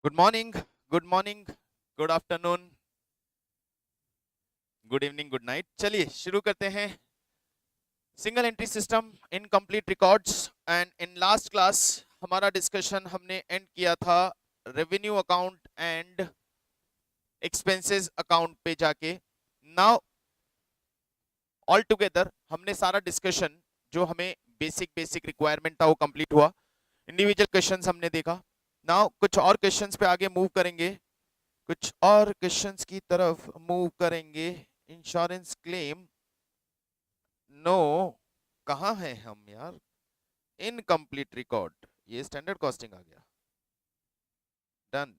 Good morning, good morning, good afternoon, good evening, good night. चलिए शुरू करते हैं। Single entry system, incomplete records. And in last class हमारा discussion हमने and किया था revenue account and expenses account पे जाके। नाउ ऑल टुगेदर हमने सारा डिस्कशन जो हमें बेसिक बेसिक रिक्वायरमेंट था वो कंप्लीट हुआ। इंडिविजुअल क्वेश्चंस हमने देखा। नाउ कुछ और क्वेश्चंस पे आगे मूव करेंगे, कुछ और क्वेश्चंस की तरफ मूव करेंगे। इंश्योरेंस क्लेम, नो, कहाँ हैं हम यार? इनकम्प्लीट रिकॉर्ड, ये स्टैंडर्ड कॉस्टिंग आ गया। डन।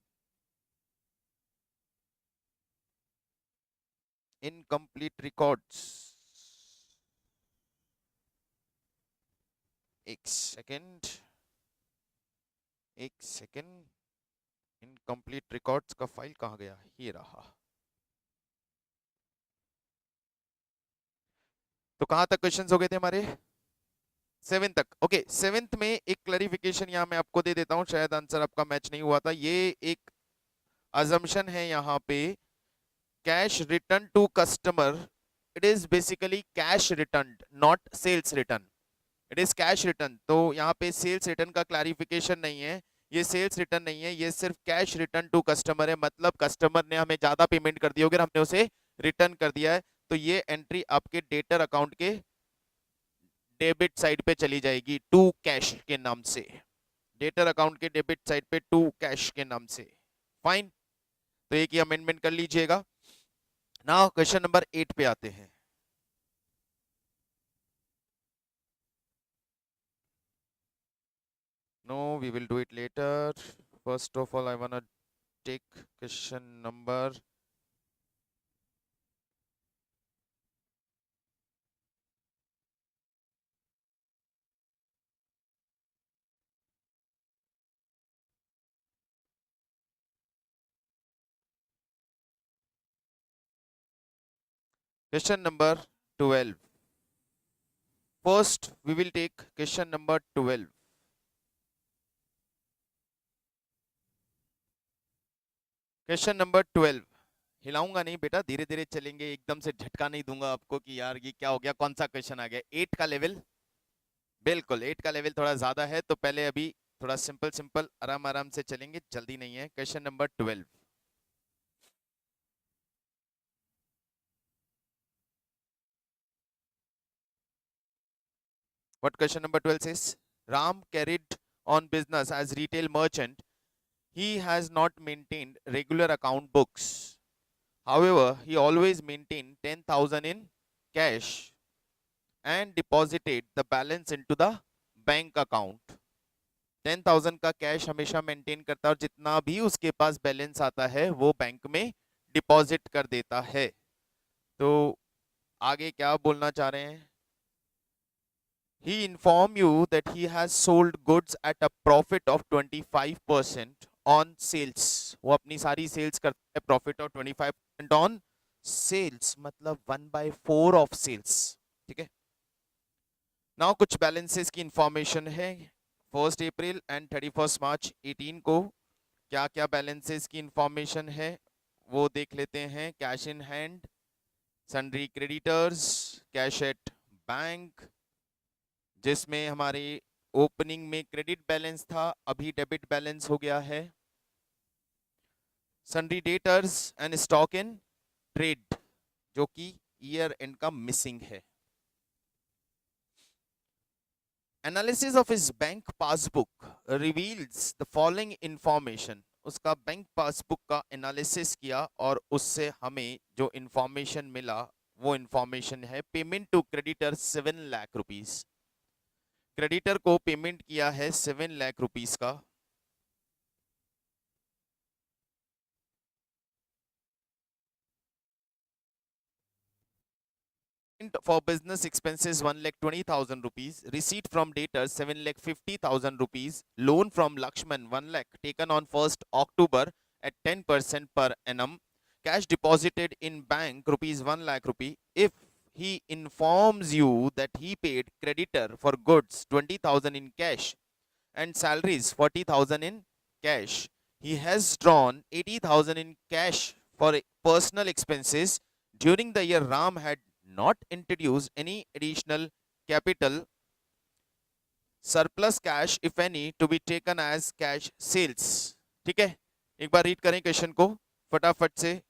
इनकम्प्लीट रिकॉर्ड्स, एक सेकेंड, एक सेकेंड। इनकम्प्लीट रिकॉर्ड्स का फाइल कहाँ गया? ये रहा। तो कहाँ तक क्वेश्चंस हो गए थे हमारे? 7 तक। ओके, 7th में एक क्लैरिफिकेशन यहाँ मैं आपको दे देता हूँ, शायद आंसर आपका मैच नहीं हुआ था। ये एक assumption है यहाँ पे, cash return to customer, it is basically cash return, not sales return. It is cash return. तो यहाँ पे सेल्स रिटर्न का क्लैरिफिकेशन नहीं है, ये सेल्स रिटर्न नहीं है, ये सिर्फ कैश रिटर्न टू कस्टमर है। मतलब कस्टमर ने हमें ज्यादा पेमेंट कर दी होगी, हमने उसे रिटर्न कर दिया है। तो ये एंट्री आपके डेटर अकाउंट के डेबिट साइड पे चली जाएगी, टू कैश के नाम से। डेटर अकाउंट के डेबिट साइड पे टू कैश के नाम से। फाइन, तो एक ही अमेंडमेंट कर लीजिएगा। नाउ क्वेश्चन नंबर 8 पे आते हैं। No, we will do it later. First of all, I wanna take question number. Question number 12. First, we will take question number 12. Question number 12। हिलाऊंगा नहीं बेटा, धीरे धीरे चलेंगे, एकदम से झटका नहीं दूंगा आपको कि यार ये क्या हो गया, कौन सा क्वेश्चन आ गया। 8 का लेवल, बिल्कुल 8 का लेवल थोड़ा ज्यादा है, तो पहले अभी थोड़ा सिंपल सिंपल आराम आराम से चलेंगे, जल्दी नहीं है। Question number 12। What question number 12 says? Ram carried on business as retail merchant. He has not maintained regular account books. However, he always maintained 10,000 in cash and deposited the balance into the bank account. 10,000 का cash हमेशा maintain करता है और जितना भी उसके पास balance आता है वो बैंक में डिपॉजिट कर देता है। तो आगे क्या बोलना चाह रहे हैं? He informed you that he has sold goods at a profit of 25% on sales. वो अपनी सारी सेल्स करता है प्रॉफिट ऑफ 25% ऑन सेल्स, मतलब 1/4 ऑफ सेल्स। ठीक है। नाउ कुछ बैलेंसेस की इंफॉर्मेशन है। 1 अप्रैल एंड 31 मार्च 18 को क्या क्या बैलेंसेस की इंफॉर्मेशन है वो देख लेते हैं। Cash in hand, sundry creditors, cash at bank, जिसमें हमारे ओपनिंग में क्रेडिट बैलेंस था, अभी डेबिट बैलेंस हो गया है। Sundry debtors and stock in trade, जो कि ईयर एंड का मिसिंग है। Analysis of his bank passbook reveals the following information. उसका बैंक पासबुक का एनालिसिस किया और उससे हमें जो इंफॉर्मेशन मिला वो इंफॉर्मेशन है, payment to creditor 7 lakh rupees. Creditor को पेमेंट किया है 7 लाख रुपीस का। For business expenses 1,20,000 rupees, receipt from debtors 7,50,000 rupees, loan from Lakshman 1 lakh taken on 1st October at 10% per annum, cash deposited in bank rupees 1 lakh rupee. If he informs you that he paid creditor for goods 20,000 in cash and salaries 40,000 in cash, He has drawn 80,000 in cash for personal expenses. During the year, Ram had not introduced any additional capital. Surplus cash, if any, to be taken as cash sales. ठीक है, एक बार read करें question को फटाफट से.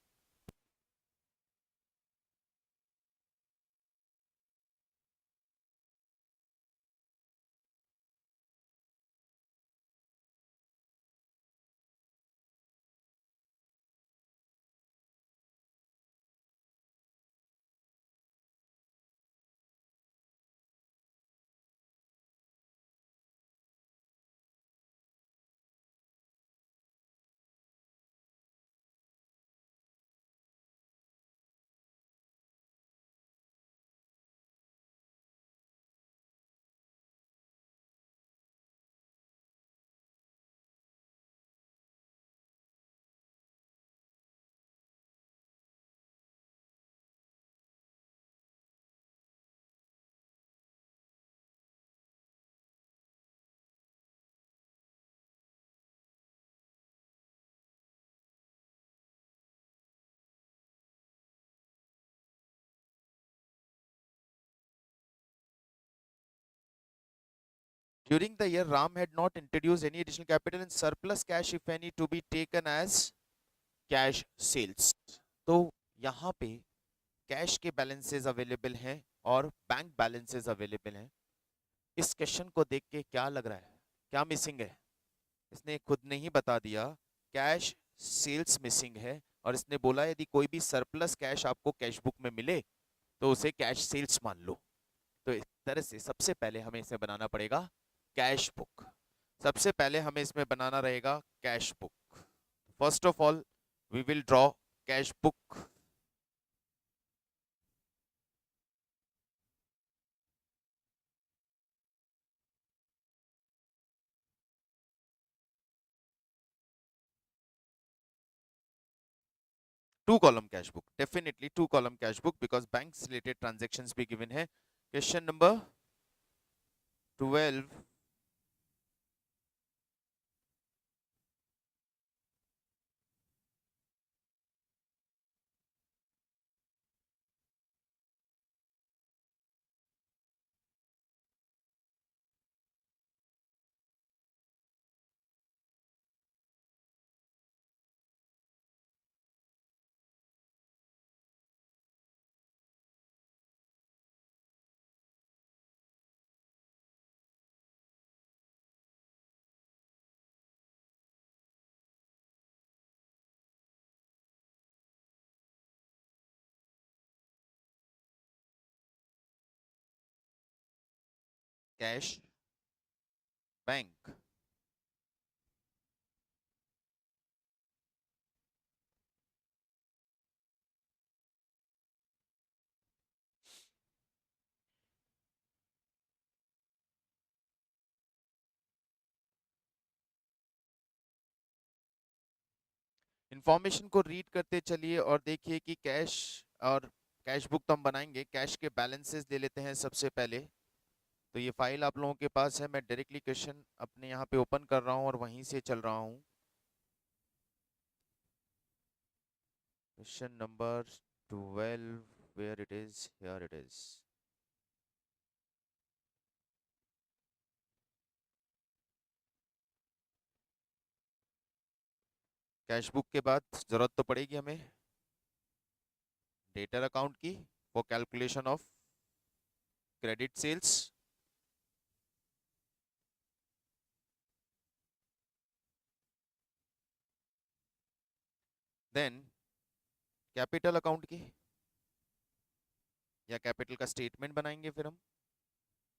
During the year, Ram had not introduced any additional capital and surplus cash, if any, to be taken as cash sales. तो यहाँ पे कैश के बैलेंसेस अवेलेबल हैं और बैंक बैलेंसेस अवेलेबल हैं. इस क्वेश्चन को देख के क्या लग रहा है, क्या मिसिंग है? इसने खुद ने ही बता दिया, कैश सेल्स मिसिंग है. और इसने बोला यदि कोई भी सरप्लस कैश आपको कैश बुक में मिले तो उसे कैश सेल्स मान लो. तो इस तरह से सबसे पहले हमें इसे बनाना पड़ेगा कैश बुक. सबसे पहले हमें इसमें बनाना रहेगा cash book. First of all we will draw cash book. Two column cash book, definitely two column cash book, because bank related transactions भी गिवन है. Question number 12. Cash bank. Information को read करते चलिए और देखिए कि कैश और cash book तो हम बनाएंगे. कैश के बैलेंसेस ले लेते हैं सबसे पहले. तो ये फाइल आप लोगों के पास है, मैं डायरेक्टली क्वेश्चन अपने यहाँ पे ओपन कर रहा हूँ और वहीं से चल रहा हूँ. Question number 12, where it is, here it is. Cash book के बाद जरूरत तो पड़ेगी हमें डेटर अकाउंट की for calculation of credit sales. Then capital account की, या कैपिटल का स्टेटमेंट बनाएंगे फिर हम,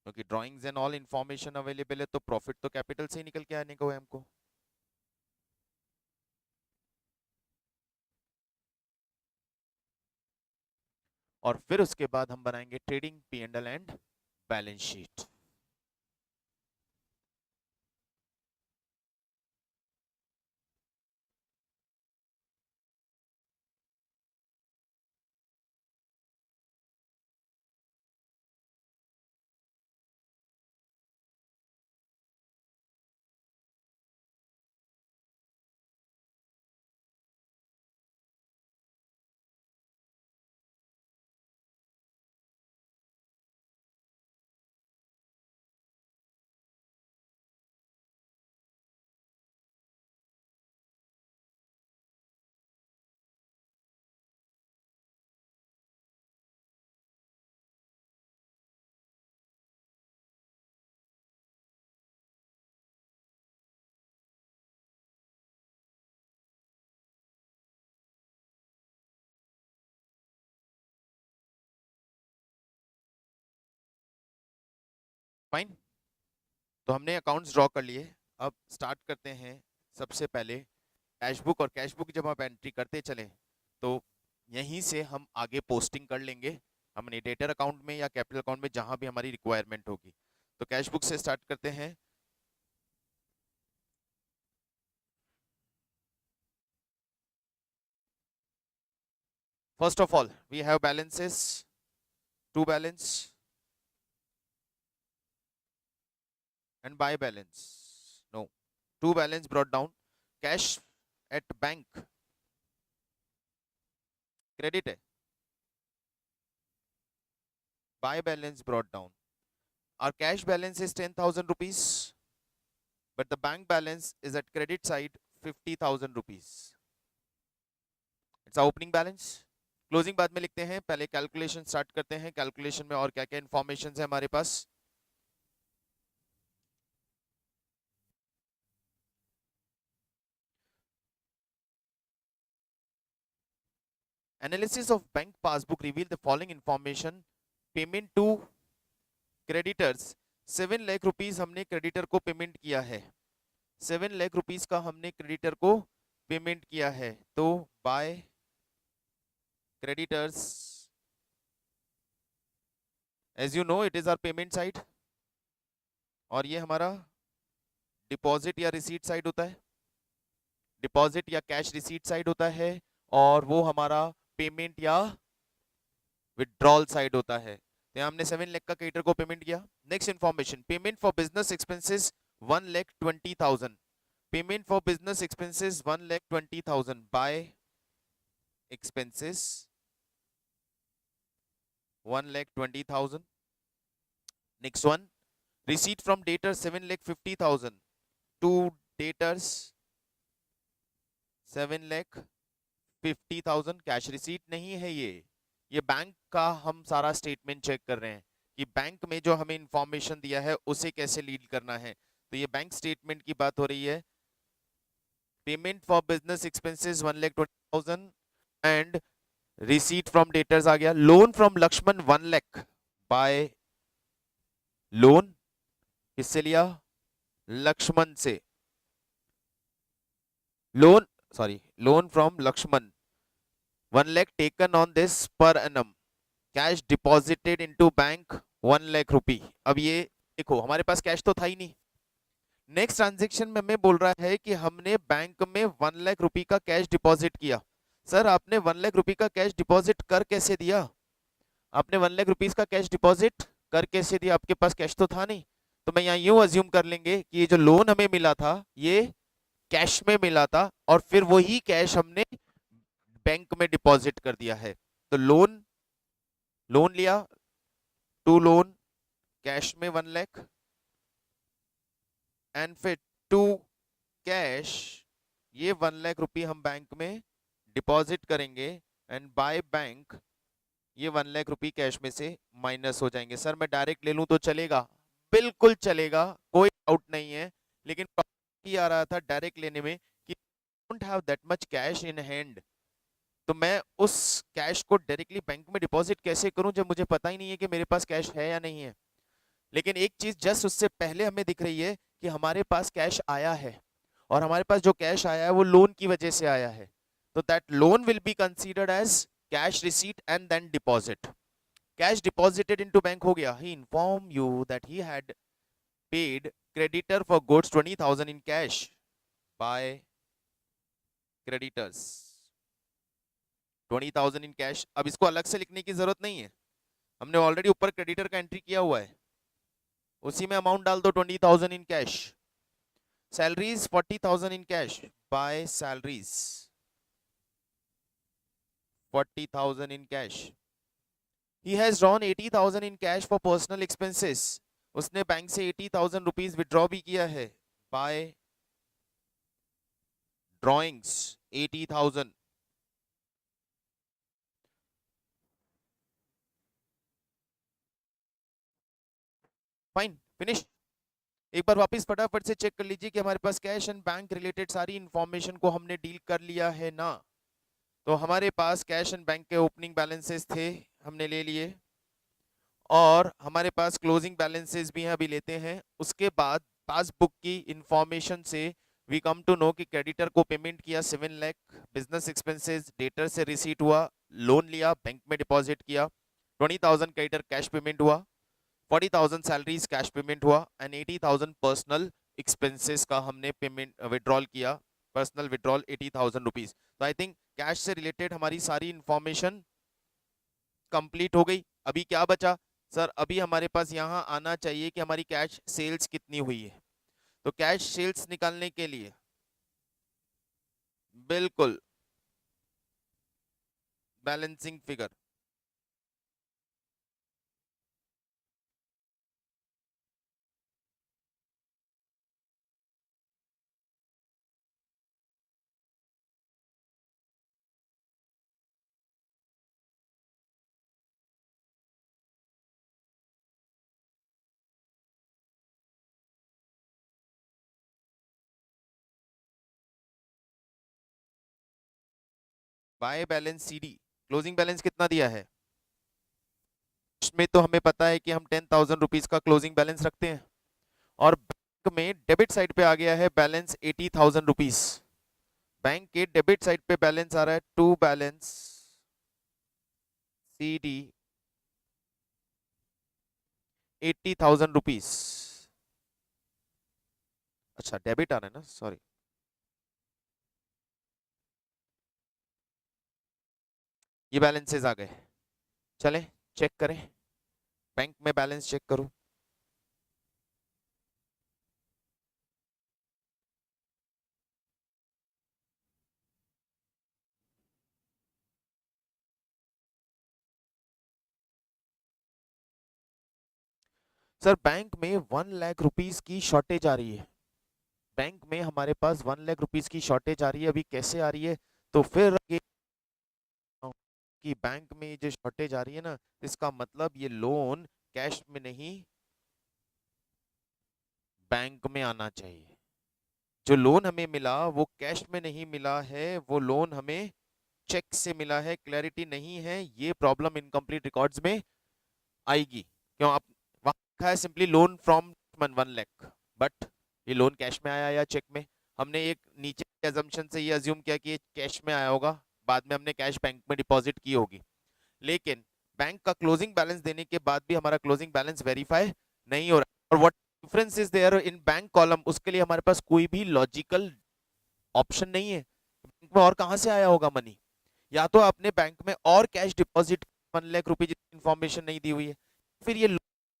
क्योंकि drawings and all information available है तो प्रॉफिट तो कैपिटल से ही निकल के आने को है हमको. और फिर उसके बाद हम बनाएंगे trading P&L and balance sheet. Fine. तो हमने अकाउंट्स ड्रॉ कर लिए। अब स्टार्ट करते हैं। सबसे पहले कैश बुक, और कैश बुक जब आप एंट्री करते चले तो यहीं से हम आगे पोस्टिंग कर लेंगे हमने डेटर अकाउंट में या कैपिटल अकाउंट में, जहां भी हमारी रिक्वायरमेंट होगी। तो कैश बुक से स्टार्ट करते हैं। First of all we have balances, to balance and buy balance. No, two balance brought down. Cash at bank credit है, buy balance brought down. Our cash balance is 10,000 rupees, but the bank balance is at credit side 50,000 rupees. It's our opening balance. Closing बाद में लिखते हैं, पहले calculation start करते हैं। Calculation में और क्या क्या इंफॉर्मेशन है हमारे पास। Analysis of bank passbook revealed the following information. Payment to creditors 7 lakh rupees हमने क्रेडिटर को पेमेंट किया है। 7 लाख रुपीस का हमने क्रेडिटर को पेमेंट किया है। तो by creditors, as you know it is our payment side, और ये हमारा डिपॉजिट या रिसीट साइड होता है। डिपॉजिट या कैश रिसीट साइड होता है, और वो हमारा पेमेंट या विड्रॉल साइड होता है। तो हमने 7 लाख का क्रेडिटर को पेमेंट किया। Next information, payment for business expenses 1,20,000। Payment for business expenses 1,20,000 by expenses 1,20,000। Next one, receipt from debtor 7,50,000 to debtors 7,50,000। Cash receipt नहीं है ये बैंक का हम सारा स्टेटमेंट चेक कर रहे हैं कि बैंक में जो हमें इंफॉर्मेशन दिया है उसे कैसे लीड करना है। तो ये बैंक स्टेटमेंट की बात हो रही है। Payment for business expenses 1,20,000 and receipt from debtors आ गया। Loan from Laxman 1 lakh by loan किससे लिया? लक्ष्मण से। Loan from Laxman 1 lakh taken on this per annum. Cash deposited into bank 1 lakh rupee. अब ये देखो हमारे पास कैश तो था ही नहीं। नेक्स्ट ट्रांजेक्शन में हमें बोल रहा है कि हमने बैंक में 1 लाख रुपए का कैश डिपॉजिट किया। सर आपने 1 लाख रुपए का कैश डिपॉजिट कर कैसे दिया? आपने 1 लाख रुपीस का कैश डिपॉजिट कर कैसे दिया? आपके पास कैश तो था नहीं। तो मैं यहाँ यूं अज्यूम कर लेंगे कि ये जो लोन हमें मिला था ये कैश में मिला था, और फिर वही कैश हमने बैंक में डिपॉजिट कर दिया है। तो लोन लिया, टू लोन कैश में 1 लाख, एंड फिर टू कैश ये 1 लाख रुपए हम बैंक में डिपॉजिट करेंगे, एंड बाय बैंक ये 1 लाख रुपए कैश में से माइनस हो जाएंगे। सर मैं डायरेक्ट ले लूं तो चलेगा? बिल्कुल चलेगा, कोई डाउट नहीं है, लेकिन प्रॉब्लम ये आ रहा था डायरेक्ट लेने में कि don't have that much cash in hand. तो मैं उस कैश को डायरेक्टली बैंक में डिपॉजिट कैसे करूं जब मुझे पता ही नहीं है कि मेरे पास कैश है या नहीं है। लेकिन एक चीज जस्ट उससे पहले हमें दिख रही है कि हमारे पास कैश आया है, और हमारे पास जो कैश आया है वो लोन की वजह से आया है। तो that loan will be considered as cash receipt and then deposit. Cash deposited into bank हो गया। He inform you that he had paid creditor for goods 20,000 in cash by creditors 20,000 in cash. अब इसको अलग से लिखने की जरूरत नहीं है, हमने ऑलरेडी ऊपर क्रेडिटर का एंट्री किया हुआ है, उसी में अमाउंट डाल दो 20,000 in cash. Salaries 40,000 in cash bye salaries 40,000 in cash. He has drawn 80,000 in cash for personal expenses. उसने बैंक से 80,000 रुपीज विड्रॉ भी किया है बाय ड्रॉइंग्स 80,000। Fine, finish. एक बार वापस फटाफट से चेक कर लीजिए कि हमारे पास कैश एंड बैंक रिलेटेड सारी इंफॉर्मेशन को हमने डील कर लिया है ना। तो हमारे पास कैश एंड बैंक के ओपनिंग बैलेंसेस थे, हमने ले लिए, और हमारे पास क्लोजिंग बैलेंसेस भी हैं, अभी लेते हैं। उसके बाद पासबुक की इंफॉर्मेशन से वी कम टू नो कि क्रेडिटर को पेमेंट किया 7 लाख, बिजनेस एक्सपेंसेस, डेटर से रिसीट हुआ, लोन लिया, बैंक में डिपॉजिट किया, 20,000 क्रेडिटर कैश पेमेंट हुआ, 40,000 सैलरीज कैश पेमेंट हुआ एंड 80,000 पर्सनल एक्सपेंसेस का हमने पेमेंट विड्रॉल किया, पर्सनल विड्रॉल 80,000 रुपीज। तो आई थिंक कैश से रिलेटेड हमारी सारी इंफॉर्मेशन कंप्लीट हो गई। अभी क्या बचा सर? अभी हमारे पास यहाँ आना चाहिए कि हमारी कैश सेल्स कितनी हुई है। तो कैश सेल्स निकालने के लिए बिल्कुल balancing figure, by balance CD closing balance कितना दिया है? इसमें तो हमें पता है कि हम 10,000 रुपीज का क्लोजिंग बैलेंस रखते हैं, और बैंक में डेबिट साइड पे आ गया है बैलेंस 80,000 रुपीज। बैंक के डेबिट साइड पे बैलेंस आ रहा है टू बैलेंस सीडी 80,000 रुपीज। अच्छा डेबिट आ रहा है ना, सॉरी। ये बैलेंसेस आ गए, चलें चेक करें, बैंक में बैलेंस चेक करूं। सर बैंक में 1 लाख रुपीस की शॉर्टेज आ रही है, बैंक में हमारे पास 1 लाख रुपीस की शॉर्टेज आ रही है। अभी कैसे आ रही है? तो फिर ये कि बैंक में जो शॉर्टेज आ रही है ना, इसका मतलब ये लोन कैश में नहीं बैंक में आना चाहिए। जो लोन हमें मिला वो कैश में नहीं मिला है, वो लोन हमें चेक से मिला है। क्लैरिटी नहीं है, ये प्रॉब्लम इनकम्प्लीट रिकॉर्ड्स में आएगी। क्यों? आप वहां लिखा है simply loan from 1 lakh, but ये लोन कैश में आया या चेक में? हमने एक नीचे एजम्पशन से ये अज्यूम किया कि ये कैश में आया होगा, बाद में हमने कैश बैंक में डिपॉजिट की होगी। लेकिन बैंक का क्लोजिंग बैलेंस देने के बाद भी हमारा क्लोजिंग बैलेंस वेरीफाई नहीं हो रहा, और what difference is there in bank column, उसके लिए हमारे पास कोई भी लॉजिकल ऑप्शन नहीं है। बैंक में और कहां से आया होगा मनी? या तो आपने बैंक में और कैश डिपॉजिट 1 लाख रुपए जितनी इंफॉर्मेशन नहीं दी हुई है, फिर ये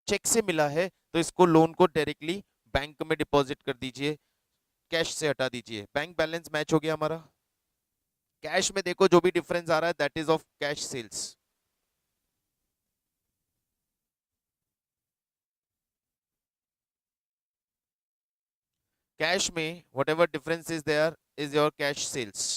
चेक से मिला है तो इसको लोन को डायरेक्टली बैंक में डिपॉजिट कर दीजिए, कैश से हटा दीजिए। बैंक बैलेंस मैच हो गया हमारा। कैश में देखो जो भी डिफरेंस आ रहा है that is of cash sales. Cash में whatever difference is there is your cash sales.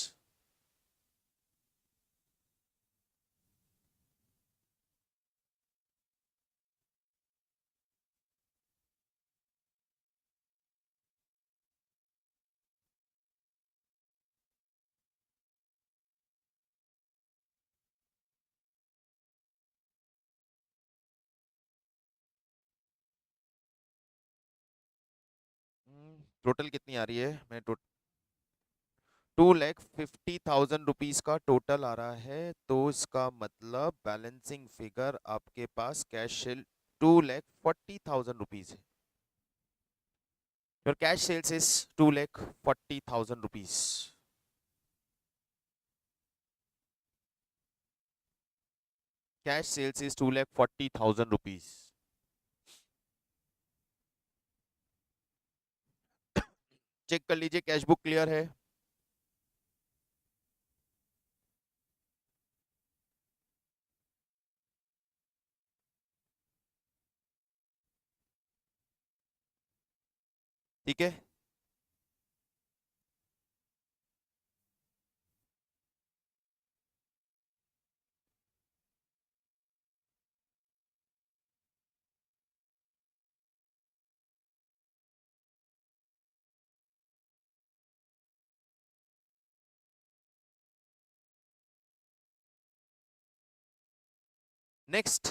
Total कितनी आ रही है? मैं 2,50,000 रुपीज का टोटल आ रहा है, तो इसका मतलब बैलेंसिंग फिगर आपके पास कैश सेल 2,40,000 रुपीज है। Your cash sales is 2,40,000 rupees. Cash sales is 2,40,000 rupees. Check कर लीजिए कैश बुक क्लियर है। ठीक है, नेक्स्ट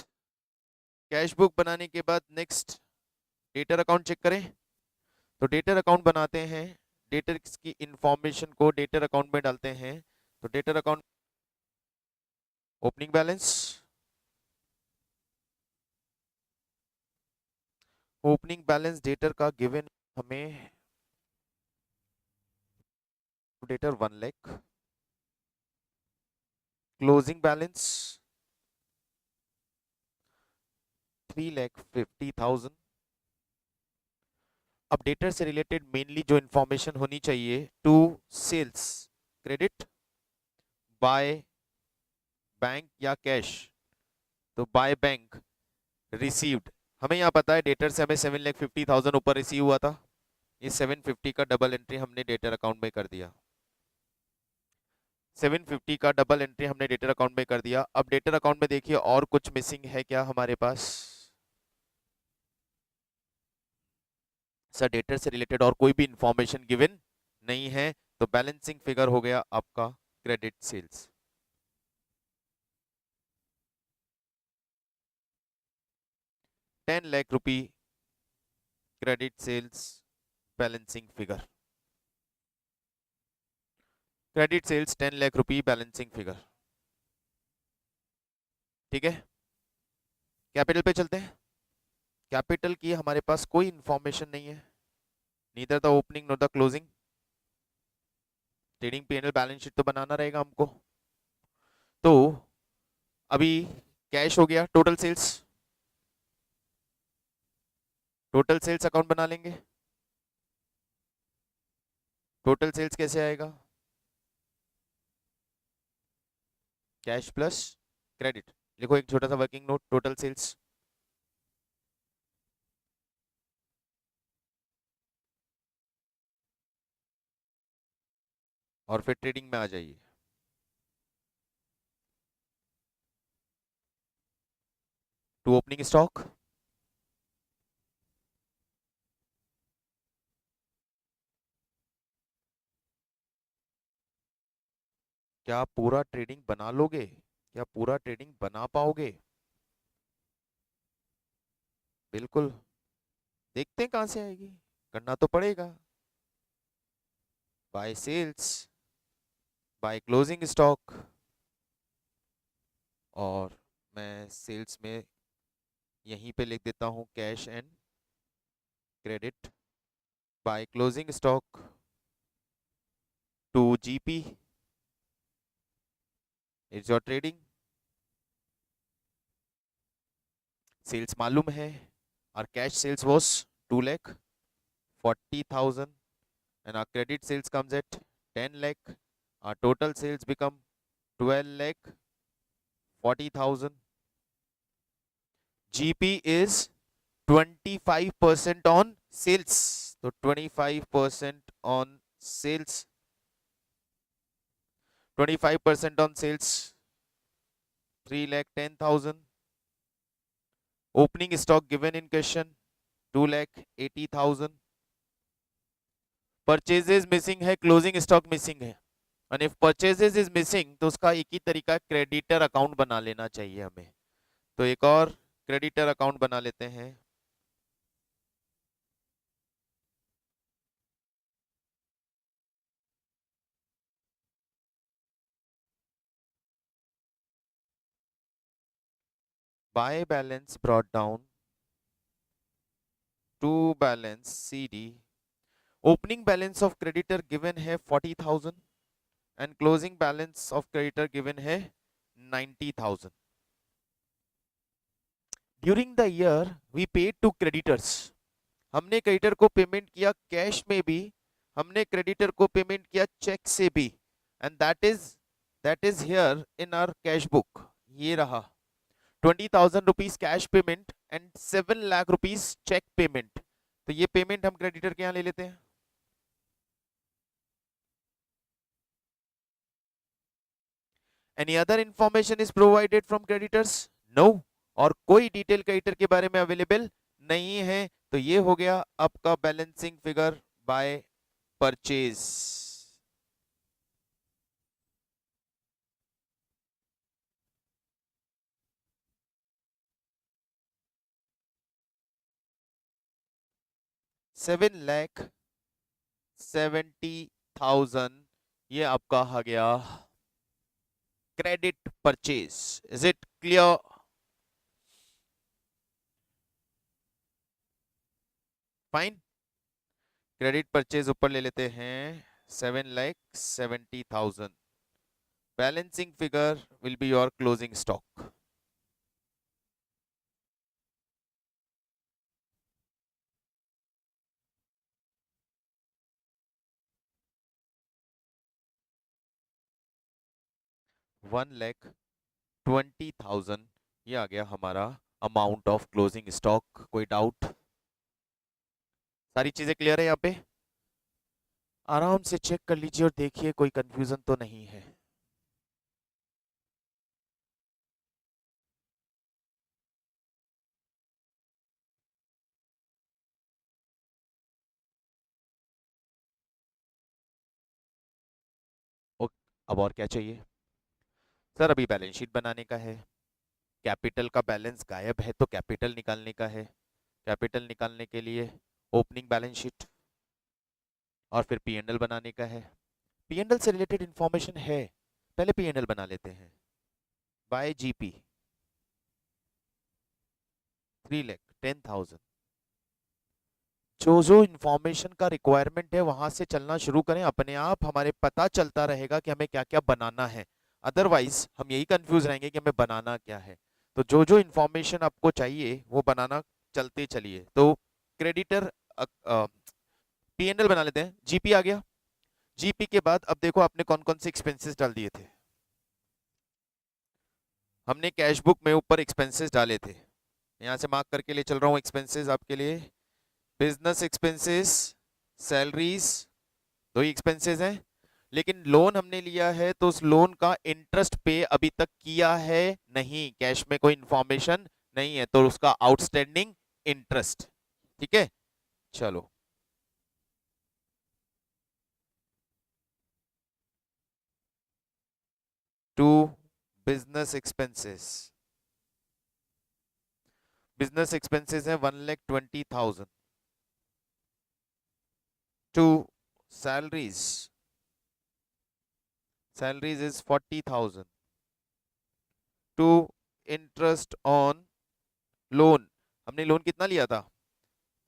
कैश बुक बनाने के बाद नेक्स्ट डेटर अकाउंट चेक करें। तो डेटर अकाउंट बनाते हैं, डेटर की इंफॉर्मेशन को डेटर अकाउंट में डालते हैं। तो debtor account opening balance, opening balance debtor का गिवन हमें डेटर 1 लाख, क्लोजिंग बैलेंस 3,50,000। अब डेटर से रिलेटेड मेनली जो इंफॉर्मेशन होनी चाहिए, to sales credit by bank या कैश। तो बाय बैंक रिसीव्ड, हमें यहाँ पता है डेटर से हमें 7,50,000 ऊपर रिसीव हुआ था। इस 750 का डबल एंट्री हमने डेटर अकाउंट में कर दिया। 750 का डबल एंट्री हमने डेटर अकाउंट में कर दिया। अब डेटर अकाउंट में देखिए और कुछ मिसिंग है क्या हमारे पास? सर डेटर से रिलेटेड और कोई भी इंफॉर्मेशन गिवन नहीं है, तो बैलेंसिंग फिगर हो गया आपका credit sales. ₹10 lakh credit sales balancing figure, credit sales 10 lakh balancing figure. ठीक है, कैपिटल पे चलते हैं। कैपिटल की हमारे पास कोई इंफॉर्मेशन नहीं है, neither the opening nor the closing. Trading PnL balance sheet तो बनाना रहेगा हमको। तो अभी कैश हो गया, total sales, total sales account बना लेंगे। टोटल सेल्स कैसे आएगा? Cash plus credit. लिखो एक छोटा सा वर्किंग नोट, टोटल सेल्स और फिर ट्रेडिंग में आ जाइए। टू ओपनिंग स्टॉक, क्या आप पूरा ट्रेडिंग बना लोगे? क्या पूरा ट्रेडिंग बना पाओगे? बिल्कुल, देखते हैं कहां से आएगी, करना तो पड़ेगा। By sales, by closing stock, और मैं सेल्स में यहीं पे लिख देता हूं cash and credit by closing stock to GP is your trading. Sales मालूम है, और cash sales was 2,40,000 and our credit sales comes at 10 lakh. Our total sales become 12,40,000. GP is 25% on sales. So 25% on sales. 25% on sales. 3,10,000. Opening stock given in question 2,80,000. Purchases missing है, closing stock missing है। And if purchases is missing, तो उसका एक ही तरीका creditor account बना लेना चाहिए हमें। तो एक और क्रेडिटर अकाउंट बना लेते हैं। By balance brought down to balance CD। Opening balance of creditor given है 40,000 and closing balance of creditor given है 90,000। During the year we paid to creditors, हमने क्रेडिटर को पेमेंट किया कैश में भी, हमने क्रेडिटर को पेमेंट किया चेक से भी, and that is here in our cash book. ये रहा 20,000 rupees cash payment and 7 lakh rupees cheque payment. तो ये पेमेंट हम क्रेडिटर के यहाँ ले लेते हैं। Any other information is provided from creditors? No, और कोई डिटेल क्रेडिटर के बारे में अवेलेबल नहीं है। तो ये हो गया आपका बैलेंसिंग फिगर बाय परचेज। 7,70,000 ये आपका आ गया credit purchase. Is it clear? Fine. Credit purchase ऊपर ले लेते हैं 7,70,000. Balancing figure will be your closing stock. $1,20,000 ये आ गया हमारा अमाउंट ऑफ क्लोजिंग स्टॉक. कोई डाउट? सारी चीजें क्लियर है यहाँ पे? आराम से चेक कर लीजिए और देखिए कोई कंफ्यूजन तो नहीं है. अब और क्या चाहिए सर? अभी बैलेंस शीट बनाने का है. कैपिटल का बैलेंस गायब है तो कैपिटल निकालने का है. कैपिटल निकालने के लिए ओपनिंग बैलेंस शीट और फिर पी एंड एल बनाने का है. पी एंड एल से रिलेटेड इंफॉर्मेशन है, पहले पी एंड एल बना लेते हैं. Bye GP 3,10,000. जो जो इंफॉर्मेशन का रिक्वायरमेंट है वहां से चलना शुरू करें, अपने आप हमारे पता चलता रहेगा कि हमें क्या क्या बनाना है. अदरवाइज हम यही कंफ्यूज रहेंगे कि हमें बनाना क्या है. तो जो जो इंफॉर्मेशन आपको चाहिए वो बनाना चलते चलिए. तो क्रेडिटर पी एंड एल बना लेते हैं. जीपी आ गया. जीपी के बाद अब देखो आपने कौन कौन से एक्सपेंसेस डाल दिए थे. हमने कैश बुक में ऊपर एक्सपेंसेस डाले थे. यहाँ से मार्क करके ले चल रहा हूँ एक्सपेंसेस आपके लिए. बिजनेस एक्सपेंसेस, सैलरीज, दो ही एक्सपेंसेस हैं. लेकिन लोन हमने लिया है तो उस लोन का इंटरेस्ट पे अभी तक किया है नहीं. कैश में कोई इंफॉर्मेशन नहीं है तो उसका आउटस्टैंडिंग इंटरेस्ट. ठीक है, चलो. To business expenses. Business expenses है 1,20,000. To salaries. Salaries is 40,000. To interest on loan. हमने लोन कितना लिया था?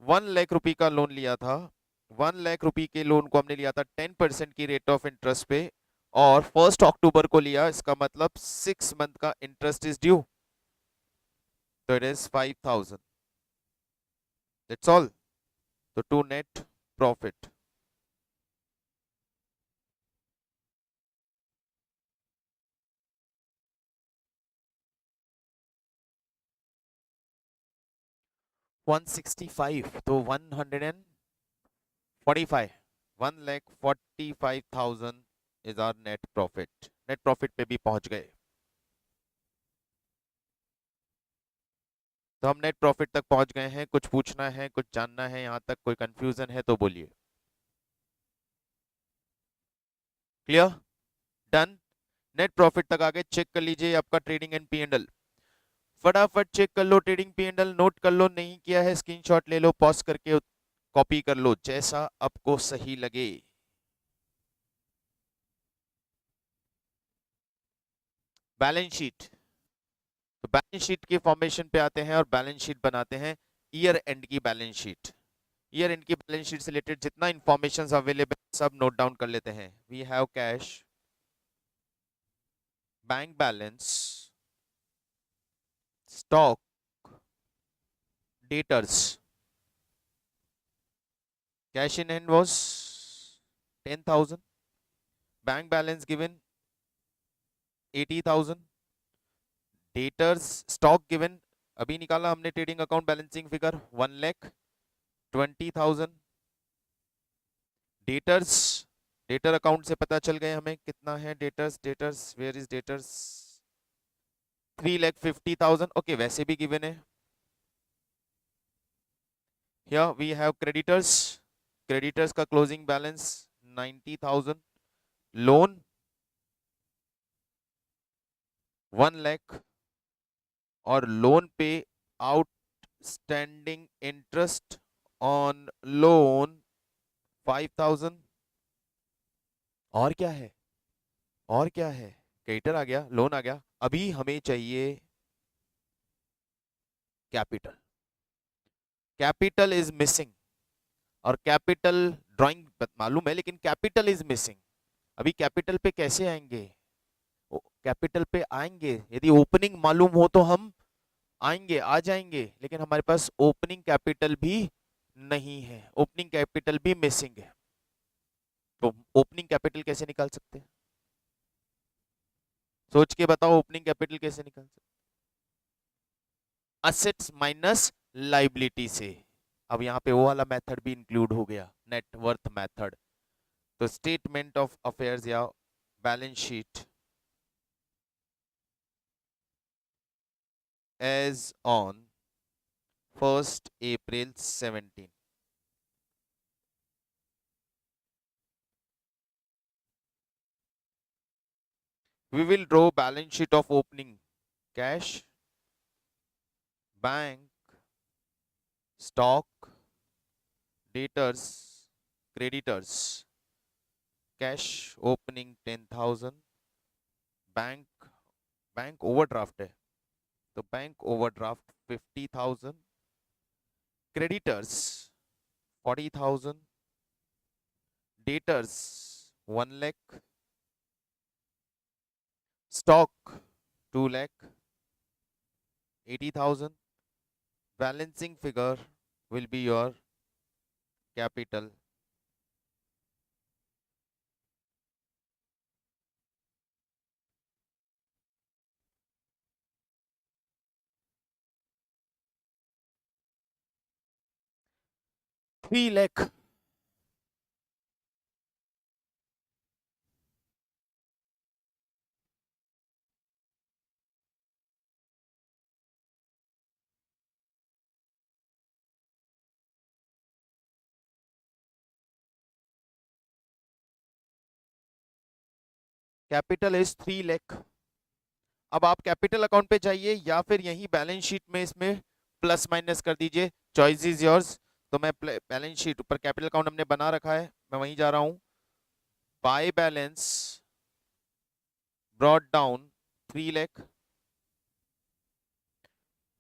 1,00,000 रुपए का लोन लिया था. 1,00,000 रुपए के लोन को हमने लिया था 10% की रेट ऑफ इंटरेस्ट पे और 1 अक्टूबर को लिया. इसका मतलब 6 मंथ का इंटरेस्ट इज ड्यू. तो इट इज 5,000. That's all. तो टू नेट प्रॉफिट. $165 तो 145. 1,45,000 is our net profit. Net profit पे भी पहुंच गए. तो हम नेट प्रॉफिट तक पहुंच गए हैं. कुछ पूछना है, कुछ जानना है, यहां तक कोई कंफ्यूजन है तो बोलिए. क्लियर? डन. नेट प्रॉफिट तक आगे चेक कर लीजिए आपका trading and P and L. फटाफट चेक कर लो. Trading P and L note कर लो. नहीं किया है स्क्रीनशॉट ले लो, पॉज करके कॉपी कर लो, जैसा आपको सही लगे. Balance sheet. तो बैलेंस शीट की फॉर्मेशन पे आते हैं और बैलेंस शीट बनाते हैं. ईयर एंड की बैलेंस शीट. ईयर एंड की बैलेंस शीट से रिलेटेड जितना इंफॉर्मेशन अवेलेबल सब नोट डाउन कर लेते हैं. We have cash, bank balance, stock, debtors. Cash in hand was 10,000. Bank balance given 80,000. Debtors stock given अभी निकाला हमने trading account balancing figure 1,20,000. Debtors, debtor account से पता चल गए हमें कितना है debtors. Debtors where is debtors? 3,50,000. Okay, वैसे भी गिवन है. Here we have creditors. Creditors का closing balance 90,000. Loan 1,00,000 और लोन पे आउटस्टैंडिंग इंटरेस्ट ऑन लोन 5,000। और क्या है, और क्या है, क्रेडिटर आ गया, लोन आ गया, अभी हमें चाहिए कैपिटल। कैपिटल इज मिसिंग, और कैपिटल ड्राइंग मालूम है लेकिन कैपिटल इज मिसिंग। अभी कैपिटल पे कैसे आएंगे, कैपिटल पे आएंगे यदि ओपनिंग मालूम हो तो हम आएंगे, आ जाएंगे, लेकिन हमारे पास ओपनिंग कैपिटल भी नहीं है, ओपनिंग कैपिटल भी मिसिंग है। तो ओपनिंग कैपिटल कैसे निकाल सकते हैं, सोच के बताओ, ओपनिंग कैपिटल कैसे निकाल सकते हैं? असेट्स माइनस लाइबिलिटी से। अब यहाँ पे वो वाला मेथड भी इंक्लूड हो गया, नेटवर्थ मेथड। तो स्टेटमेंट ऑफ अफेयर्स या balance sheet as on 1st April 17। We will draw balance sheet of opening cash, bank, stock, debtors, creditors. Cash opening 10,000, bank bank overdraft है तो bank overdraft 50,000, creditors 40,000, debtors 1 lakh, stock 2 lakh 80,000, balancing figure will be your capital. Three lakh capital is 3 lakh। अब आप capital account पे जाइए या फिर यही balance sheet में इसमें प्लस माइनस कर दीजिए, चॉइस इज योर्स। तो मैं बैलेंस शीट ऊपर कैपिटल अकाउंट हमने बना रखा है, मैं वहीं जा रहा हूं। By balance brought down 3 lakh,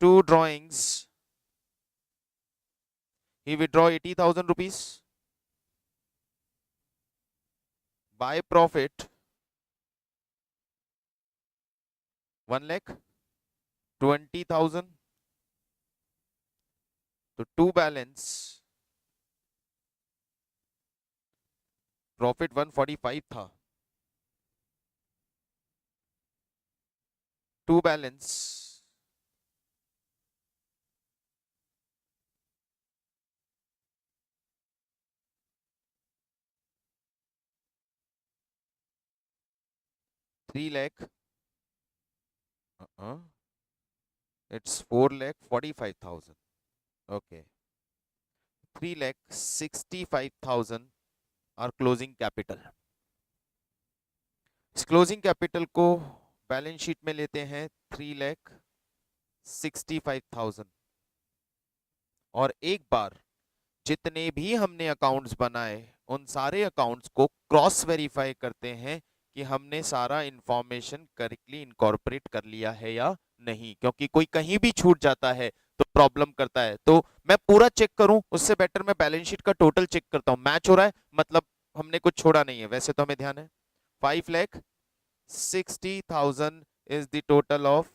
to drawings he withdraw 80,000 rupees, by profit 1 lakh 20,000, तो टू बैलेंस प्रॉफिट 145 था, to balance three lakh it's 4,45,000, okay, 3,65,000 are closing capital. इस क्लोजिंग कैपिटल को बैलेंस शीट में लेते हैं 3,65,000, और एक बार जितने भी हमने अकाउंट्स बनाए उन सारे अकाउंट्स को क्रॉस वेरीफाई करते हैं कि हमने सारा इंफॉर्मेशन करेक्टली इनकॉर्पोरेट कर लिया है या नहीं, क्योंकि कोई कहीं भी छूट जाता है तो प्रॉब्लम करता है। तो मैं पूरा चेक करूं उससे बेटर मैं बैलेंस शीट का टोटल चेक करता हूं, मैच हो रहा है मतलब हमने कुछ छोड़ा नहीं है। वैसे तो हमें ध्यान है 5,60,000 is the total of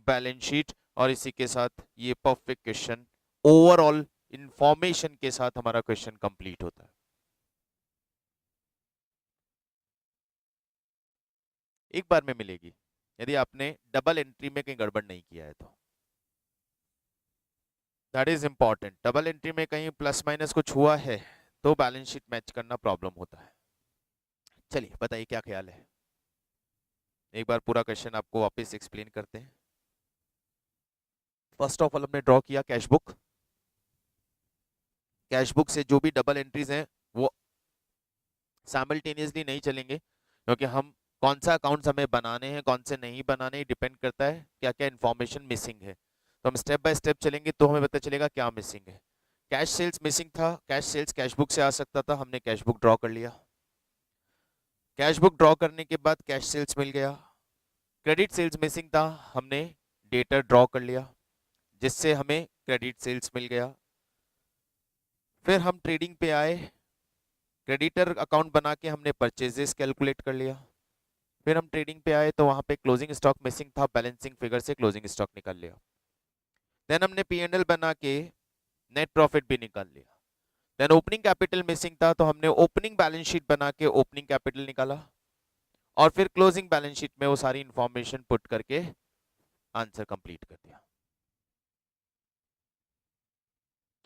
balance sheet, और इसी के साथ ये परफेक्ट क्वेश्चन ओवरऑल इंफॉर्मेशन के साथ हमारा क्वेश्चन कंप्लीट होता है। एक बार में मिलेगी यदि आपने डबल एंट्री में कहीं गड़बड़ नहीं किया है तो, that is important. Double entry में कहीं प्लस माइनस कुछ हुआ है तो बैलेंस शीट मैच करना प्रॉब्लम होता है। चलिए बताइए क्या ख्याल है, एक बार पूरा क्वेश्चन आपको वापस एक्सप्लेन करते हैं। फर्स्ट ऑफ ऑल हमने ड्रॉ किया कैश बुक, कैश बुक से जो भी डबल एंट्रीज हैं वो साइमल्टेनियसली नहीं चलेंगे, क्योंकि हम कौन सा अकाउंट्स हमें बनाने हैं कौन से नहीं बनाने डिपेंड करता है क्या क्या इन्फॉर्मेशन मिसिंग है। तो हम स्टेप बाय स्टेप चलेंगे तो हमें पता चलेगा क्या मिसिंग है। कैश सेल्स मिसिंग था, कैश सेल्स कैश बुक से आ सकता था, हमने कैश बुक ड्रॉ कर लिया। कैश बुक ड्रॉ करने के बाद कैश सेल्स मिल गया। क्रेडिट सेल्स मिसिंग था, हमने डेटर ड्रॉ कर लिया जिससे हमें क्रेडिट सेल्स मिल गया। फिर हम ट्रेडिंग पे आए, क्रेडिटर अकाउंट बना के हमने परचेजेस कैलकुलेट कर लिया। फिर हम ट्रेडिंग पे आए तो वहां पे क्लोजिंग स्टॉक मिसिंग था, बैलेंसिंग फिगर से क्लोजिंग स्टॉक निकाल लिया। देन हमने P&L बना के नेट प्रॉफिट भी निकाल लिया। देन ओपनिंग कैपिटल मिसिंग था तो हमने ओपनिंग बैलेंस शीट बना के ओपनिंग कैपिटल निकाला और फिर क्लोजिंग बैलेंस शीट में वो सारी इंफॉर्मेशन पुट करके आंसर कंप्लीट कर दिया।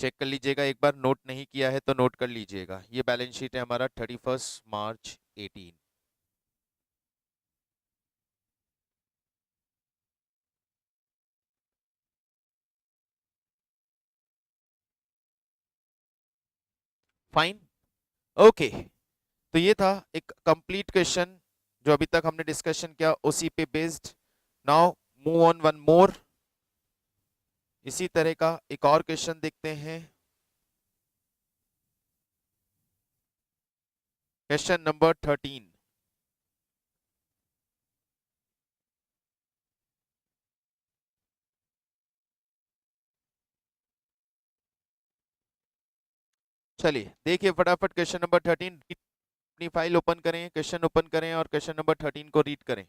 चेक कर लीजिएगा एक बार, नोट नहीं किया है तो नोट कर लीजिएगा। ये बैलेंस शीट है हमारा 31 मार्च 18। Fine, okay. तो ये था एक कंप्लीट क्वेश्चन जो अभी तक हमने डिस्कशन किया उसी पे based. Now move on one more, इसी तरह का एक और क्वेश्चन देखते हैं। Question number 13। चलिए देखिए फटाफट क्वेश्चन नंबर 13। अपनी फाइल ओपन करें, क्वेश्चन ओपन करें और क्वेश्चन नंबर 13 को रीड करें।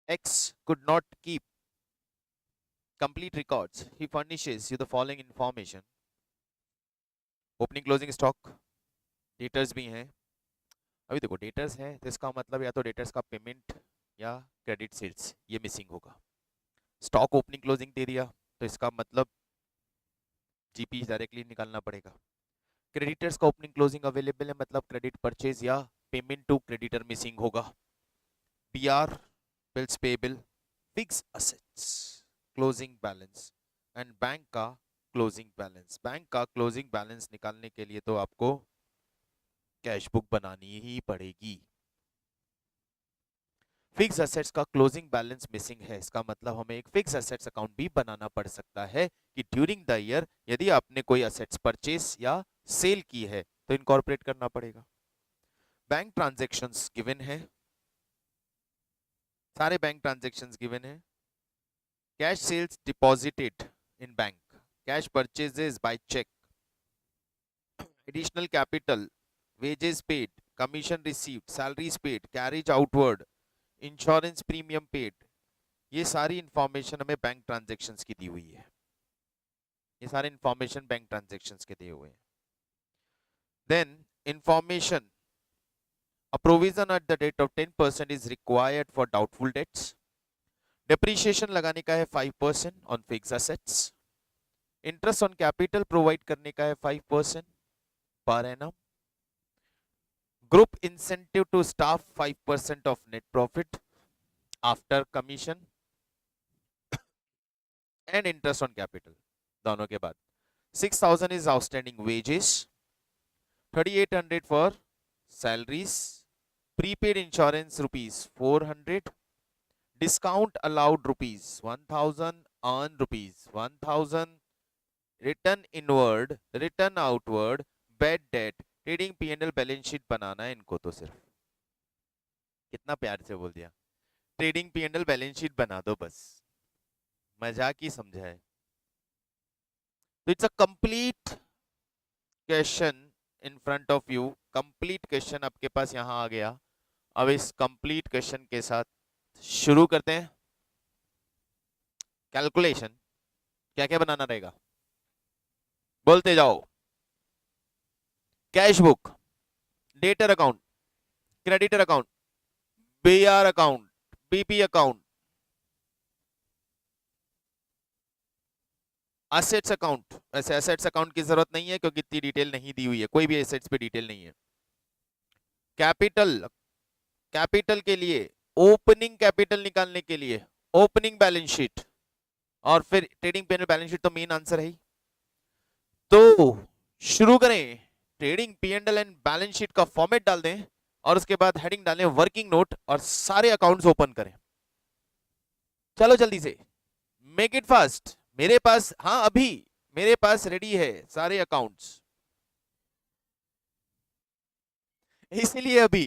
X could not keep complete records. He furnishes you the following information. Opening closing stock, debtors भी हैं। अभी देखो डेटर्स हैं तो इसका मतलब या तो डेटर्स का पेमेंट या क्रेडिट सेल्स ये मिसिंग होगा। स्टॉक ओपनिंग क्लोजिंग दे दिया तो इसका मतलब जीपी डायरेक्टली निकालना पड़ेगा। क्रेडिटर्स का ओपनिंग क्लोजिंग अवेलेबल है, मतलब क्रेडिट परचेज या पेमेंट टू क्रेडिटर मिसिंग होगा। PR, bills payable, fix assets, closing balance and bank का क्लोजिंग बैलेंस। बैंक का क्लोजिंग बैलेंस निकालने के लिए तो आपको कैश बुक बनानी ही पड़ेगी। फिक्स एसेट्स का क्लोजिंग बैलेंस मिसिंग है, इसका मतलब हमें एक फिक्स एसेट्स अकाउंट भी बनाना पड़ सकता है कि ड्यूरिंग द ईयर यदि आपने कोई एसेट्स परचेस या सेल की है तो इनकॉर्पोरेट करना पड़ेगा। बैंक ट्रांजैक्शंस गिवन है, सारे बैंक ट्रांजैक्शंस गिवन है। Cash sales deposited in bank, cash purchases by cheque, additional capital, wages paid, commission received, salaries paid, carriage outward, insurance premium paid, ये सारी इंफॉर्मेशन हमें बैंक ट्रांजैक्शंस की दी हुई है। ये सारे इंफॉर्मेशन बैंक ट्रांजैक्शंस के दिए हुए हैं। Then information, a provision at the rate of 10% is required for doubtful debts. Depreciation लगाने का है 5% on fixed assets. Interest on capital provide करने का है 5% per annum. Group incentive to staff 5% of net profit after commission and interest on capital, दोनों के बाद। 6,000 is outstanding wages, 3,800 for salaries, prepaid insurance rupees 400, discount allowed rupees 1,000, earn rupees 1,000, return inward, return outward, bad debt, trading P&L balance sheet बनाना है इनको तो सिर्फ। कितना प्यार से बोल दिया, ट्रेडिंग P&L बैलेंस शीट बना दो बस, मजाक ही समझा है। तो it's a complete question in front of you, complete question आपके पास यहां आ गया। अब इस कंप्लीट क्वेश्चन के साथ शुरू करते हैं कैलकुलेशन। क्या क्या बनाना रहेगा बोलते जाओ। Cash book, debtor account, creditor account, BR account, BP account, assets account. वैसे एसेट्स अकाउंट की जरूरत नहीं है क्योंकि इतनी डिटेल नहीं दी हुई है, कोई भी एसेट्स पे डिटेल नहीं है। कैपिटल, कैपिटल के लिए ओपनिंग कैपिटल निकालने के लिए ओपनिंग बैलेंस शीट, और फिर ट्रेडिंग P&L बैलेंस शीट तो मेन आंसर है ही। तो शुरू करें, trading P&L and balance sheet का फॉर्मेट डाल दें और उसके बाद हेडिंग डालें वर्किंग नोट और सारे अकाउंट्स ओपन करें। चलो जल्दी से, मेक इट फास्ट। मेरे पास, हाँ अभी मेरे पास रेडी है सारे अकाउंट्स, इसीलिए अभी।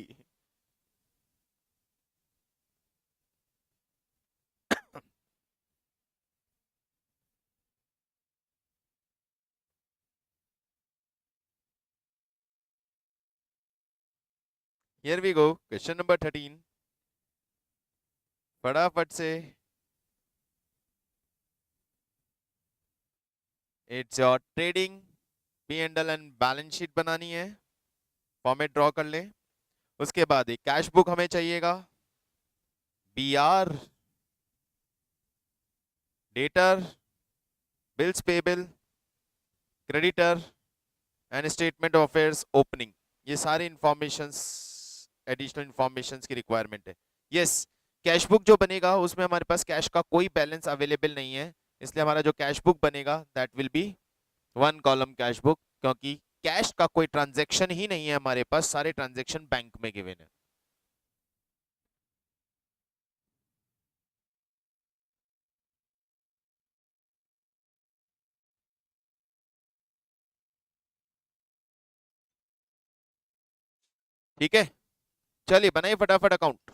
Here we go, question number 13, फटाफट से। It's your trading P&L and balance sheet बनानी है, फॉर्मेट ड्रॉ कर ले। उसके बाद एक कैश बुक हमें चाहिएगा, BR, debtor, bills payable, creditor and statement of affairs opening. ये सारे इंफॉर्मेशंस एडिशनल इंफॉर्मेशंस की रिक्वायरमेंट है। यस, कैश बुक जो बनेगा उसमें हमारे पास कैश का कोई बैलेंस अवेलेबल नहीं है, इसलिए हमारा जो कैश बुक बनेगा that will be 1 column cash book, क्योंकि कैश का कोई ट्रांजैक्शन ही नहीं है हमारे पास, सारे ट्रांजैक्शन बैंक में गिवन है। ठीक है, चलिए बनाइए फटाफट account.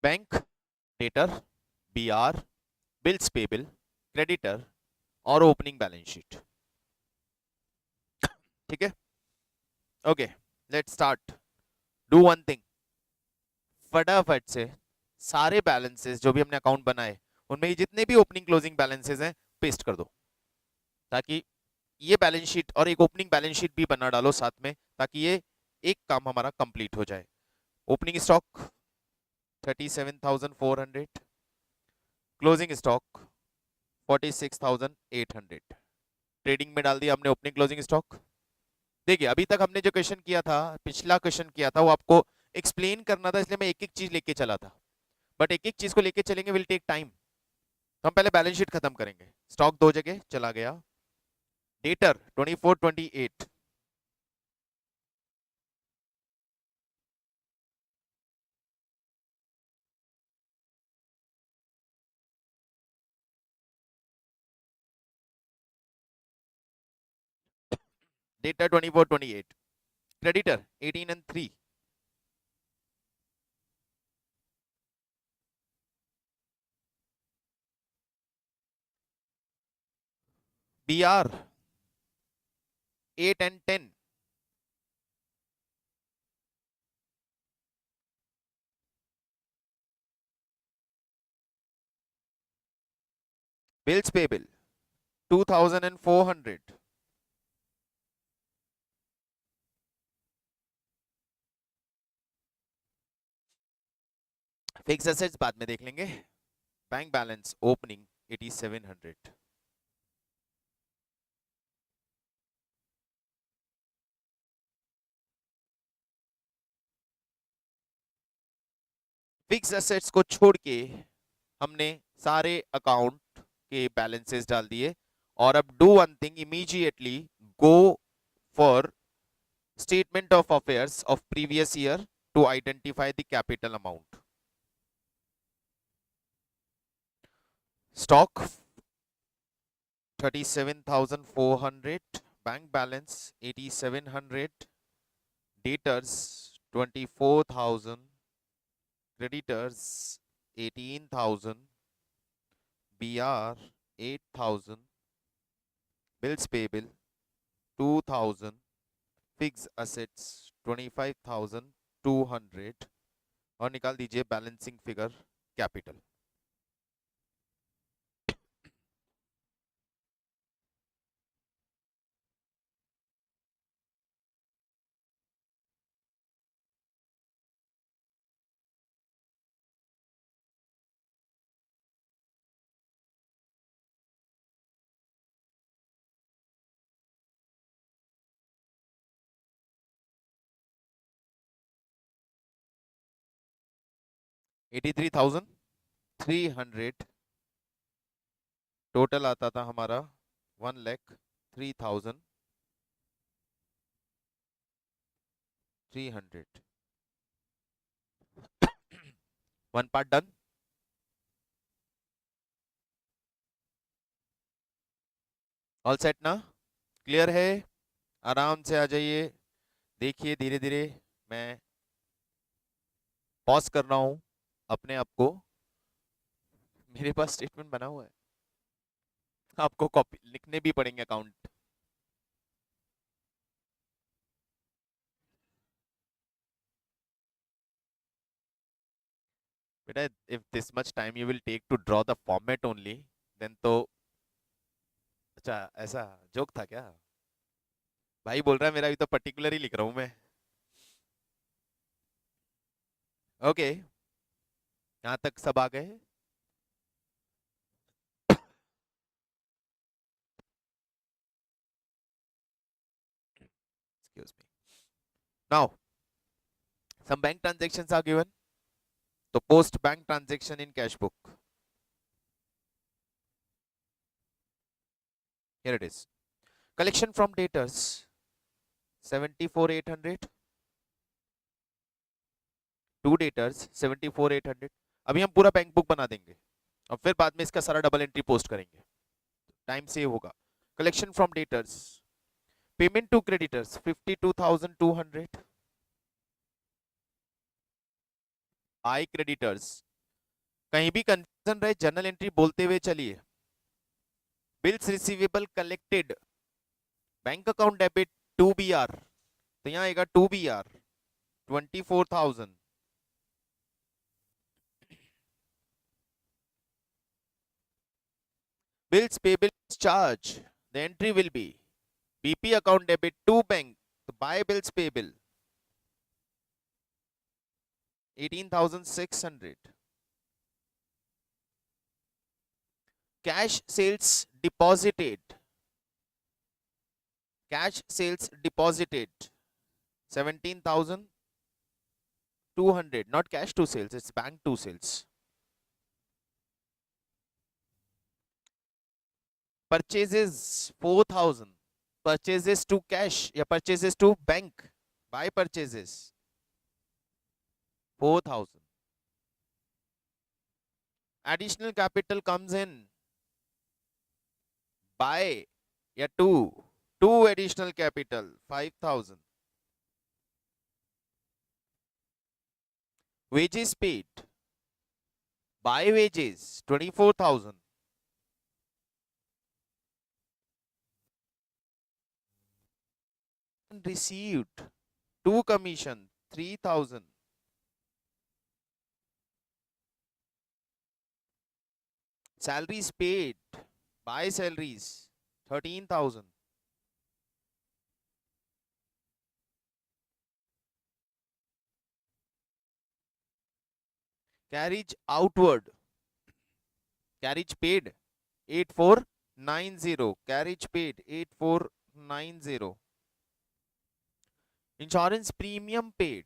Bank, debtor, BR, bills payable, creditor और ओपनिंग बैलेंस शीट। ठीक है, okay, let's start. Do one thing, फटाफट से सारे बैलेंसेस जो भी हमने अकाउंट बनाए उनमें जितने भी ओपनिंग क्लोजिंग बैलेंसेस हैं पेस्ट कर दो, ताकि ये बैलेंस शीट और एक ओपनिंग बैलेंस शीट भी बना डालो साथ में, ताकि ये एक काम हमारा कंप्लीट हो जाए। Opening stock 37,400, closing stock 46,800। Trading में डाल दिया हमने ओपनिंग क्लोजिंग स्टॉक। देखिए अभी तक हमने जो क्वेश्चन किया था, पिछला क्वेश्चन किया था, वो आपको एक्सप्लेन करना था, इसलिए मैं एक एक चीज लेके चला था, बट एक एक चीज को लेके चलेंगे विल टेक टाइम। तो हम पहले बैलेंस शीट खत्म करेंगे। स्टॉक दो जगह चला गया, debtor 2428, debtor 2428, creditor 18 and 3, BR 8 and 10, bills payable 2,400, fix assets बाद में देख लेंगे, bank balance opening 8700, fix assets को छोड़ के हमने सारे अकाउंट के बैलेंसेस डाल दिए। और अब do one thing, immediately go for statement of affairs of previous year to identify the capital amount. Stock 37,400, bank balance 8700, debtors 24,000, creditors 18,000, BR 8,000, bills payable 2,000, fixed assets 25,200 और निकाल दीजिए बैलेंसिंग फिगर कैपिटल। $83,300 टोटल आता था हमारा 1,03,300। One part done. All set ना, clear है? आराम से आ जाइए, देखिए धीरे धीरे मैं पॉज कर रहा हूं अपने आप को। मेरे पास स्टेटमेंट बना हुआ है, आपको कॉपी लिखने भी पड़ेंगे अकाउंट। बेटा if this much time you will take to draw the format only, then तो अच्छा ऐसा जोक था क्या? भाई बोल रहा है मेरा अभी तो पर्टिकुलर ही लिख रहा हूं मैं। ओके, यहां तक सब आ गए? Excuse me. Now, some bank transactions are given. So post bank transaction in cash book. Here it is. Collection from debtors 74,800. To debtors 74,800। अभी हम पूरा बैंक बुक बना देंगे और फिर बाद में इसका सारा डबल एंट्री पोस्ट करेंगे, टाइम सेव होगा। Collection from debtors, payment to creditors 52,200, by creditors कहीं भी कंफ्यूजन रहे जर्नल एंट्री बोलते हुए चलिए। Bills receivable collected, bank account debit 2BR, तो यहाँ आएगा 2BR 24,000। Bills payable charge, the entry will be BP account debit to bank, so buy bills payable 18,600. Cash sales deposited, cash sales deposited 17,200, not cash to sales, it's bank to sales. Purchases 4,000, purchases to cash या purchases to bank, buy purchases 4,000. Additional capital comes in buy या two additional capital 5,000. Wages paid, buy wages 24,000. Received two commission 3,000. Salaries paid, buy salaries 13,000. Carriage outward, carriage paid 8490, carriage paid 8490. Insurance premium paid,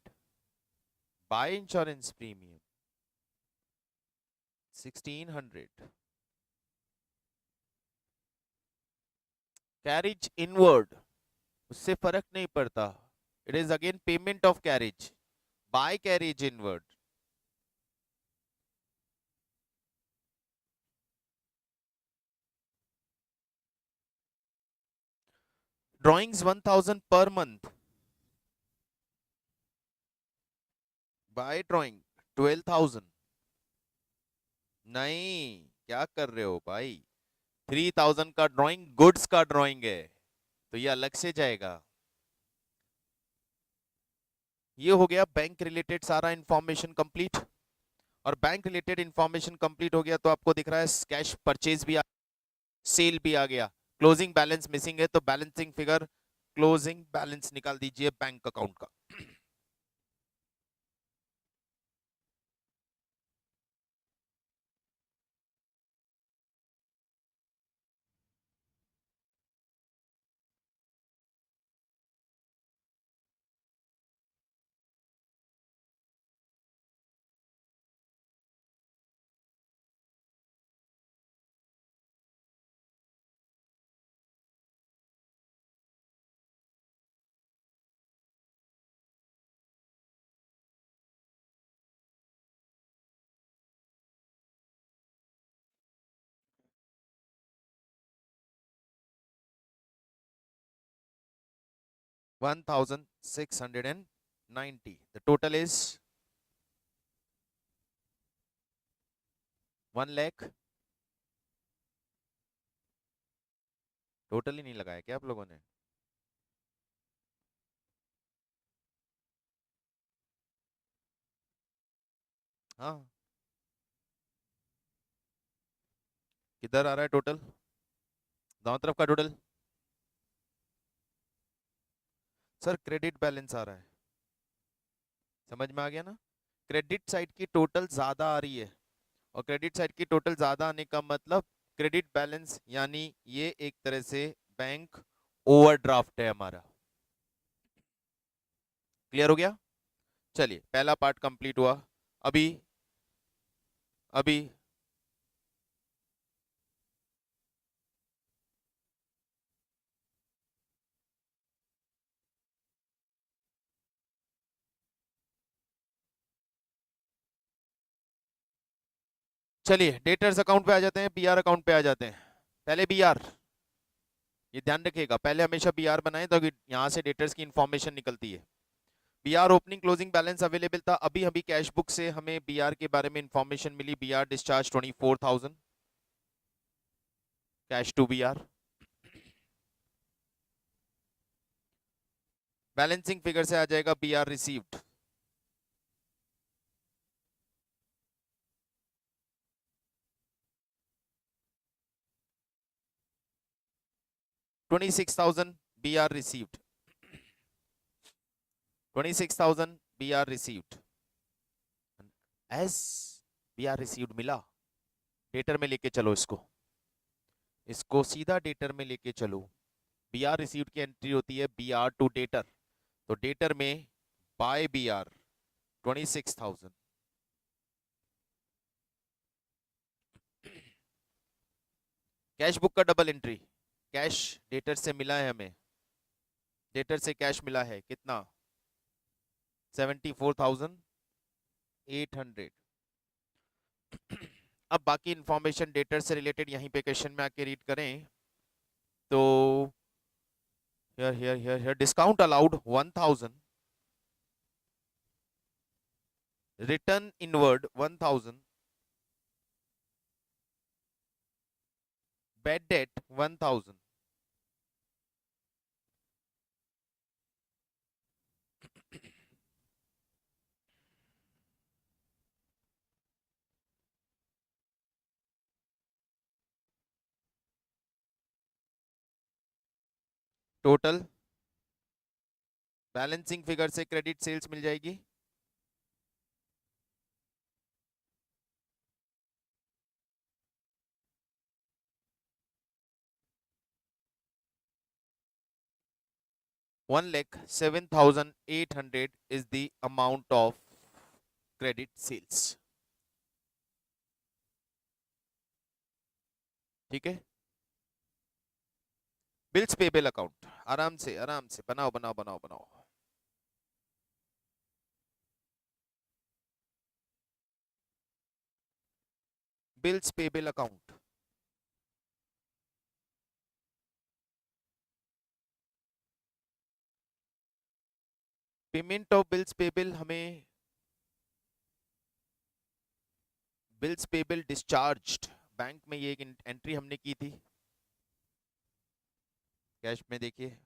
buy insurance premium 1600. Carriage inward, उससे फर्क नहीं पड़ता, it is again payment of carriage, buy carriage inward. Drawings 1,000 per month, buy drawing 12,000. नहीं, क्या कर रहे हो भाई, 3,000 का ड्राइंग गुड्स का ड्राइंग है, तो ये अलग से जाएगा। ये हो गया बैंक रिलेटेड सारा इंफॉर्मेशन कंप्लीट। और बैंक रिलेटेड इंफॉर्मेशन कंप्लीट हो गया तो आपको दिख रहा है कैश परचेज भी सेल भी आ गया, क्लोजिंग बैलेंस मिसिंग है तो बैलेंसिंग फिगर क्लोजिंग बैलेंस निकाल दीजिए बैंक अकाउंट का। $1,690, the total is 1 lakh। Total ही नहीं लगाया क्या आप लोगों ने? हाँ, किधर आ रहा है टोटल? दांव तरफ का टोटल सर क्रेडिट बैलेंस आ रहा है, समझ में आ गया ना? क्रेडिट साइड की टोटल ज्यादा आ रही है, और क्रेडिट साइड की टोटल ज्यादा आने का मतलब क्रेडिट बैलेंस, यानी ये एक तरह से बैंक ओवरड्राफ्ट है हमारा। क्लियर हो गया? चलिए पहला पार्ट कंप्लीट हुआ। अभी अभी चलिए डेटर्स अकाउंट पे आ जाते हैं, बीआर अकाउंट पे आ जाते हैं। पहले बीआर, ये ध्यान रखिएगा, पहले हमेशा बीआर बनाएं तो यहाँ से डेटर्स की इंफॉर्मेशन निकलती है। BR opening closing balance available था। अभी अभी कैश बुक से हमें बीआर के बारे में इंफॉर्मेशन मिली। BR discharge 24,000, cash to BR. Balancing figure से आ जाएगा BR received. $26,000 BR received. 26,000 BR received. As BR received मिला, डेटर में लेके चलो इसको, इसको सीधा डेटर में लेके चलो। BR received की एंट्री होती है BR टू डेटर, तो डेटर में बाय BR 26,000। कैश बुक का डबल एंट्री, कैश डेटर से मिला है हमें, डेटर से कैश मिला है कितना, 74,800। अब बाकी इंफॉर्मेशन डेटर से रिलेटेड यहीं पे क्वेश्चन में आके रीड करें तो here discount allowed 1,000, return inward 1,000, bad debt 1,000। Total balancing figure से क्रेडिट सेल्स मिल जाएगी। $1,07,800 is the amount of credit sales। ठीक है, बिल्स पेबल अकाउंट, आराम से बनाओ बनाओ बनाओ बनाओ। Bills payable account, payment of bills payable, हमें बिल्स पेबल डिस्चार्ज्ड, बैंक में ये एक एंट्री हमने की थी। कैश में देखिए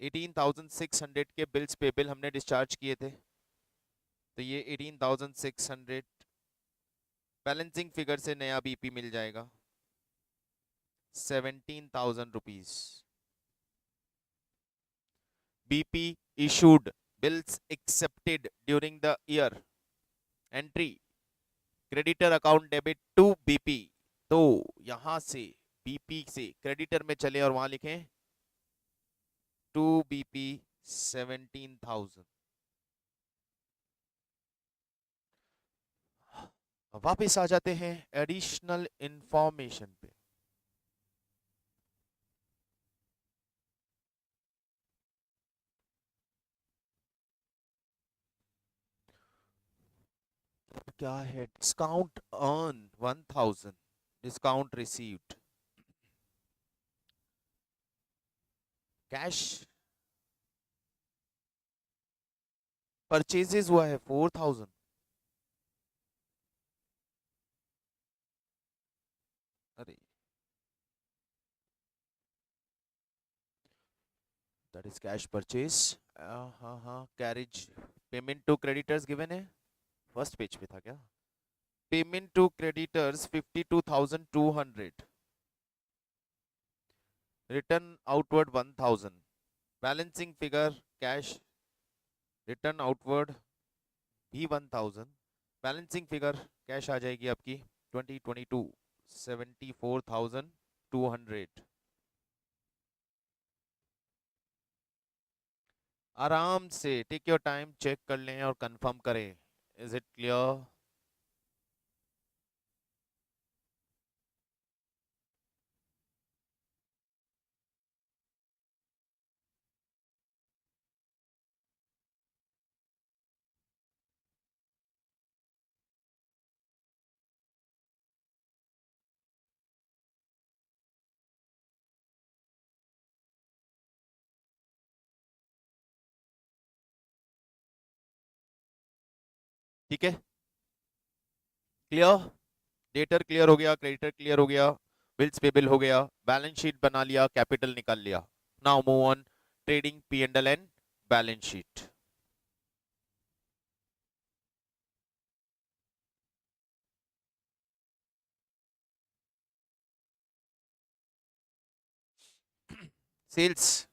18,600 के बिल्स पेबल हमने डिस्चार्ज किए थे, तो ये 18,600 बैलेंसिंग फिगर से नया बीपी मिल जाएगा 17,000 rupees. BP issued, bills accepted during the year, entry creditor account debit to BP. तो यहां से बीपी से क्रेडिटर में चले और वहां लिखें टू बीपी 17,000। वापस आ जाते हैं एडिशनल इंफॉर्मेशन पे। क्या है, discount earn 1,000, discount received, cash purchases हुआ है 4,000। अरे दैट इज कैश परचेज। हाँ हाँ, carriage payment to creditors given है, फर्स्ट पेज पे था क्या। Payment to creditors 52,200, return outward 1,000, balancing figure cash return outward भी 1,000, बैलेंसिंग फिगर कैश आ जाएगी आपकी 2022 74,200। आराम से टेक योर टाइम, चेक कर लें और कंफर्म करें। Is it clear? ठीक है, क्लियर। डेटर क्लियर हो गया, क्रेडिटर क्लियर हो गया, बिल्स पेबल हो गया, बैलेंस शीट बना लिया, कैपिटल निकाल लिया। Now move on trading P and L and balance sheet. Sales,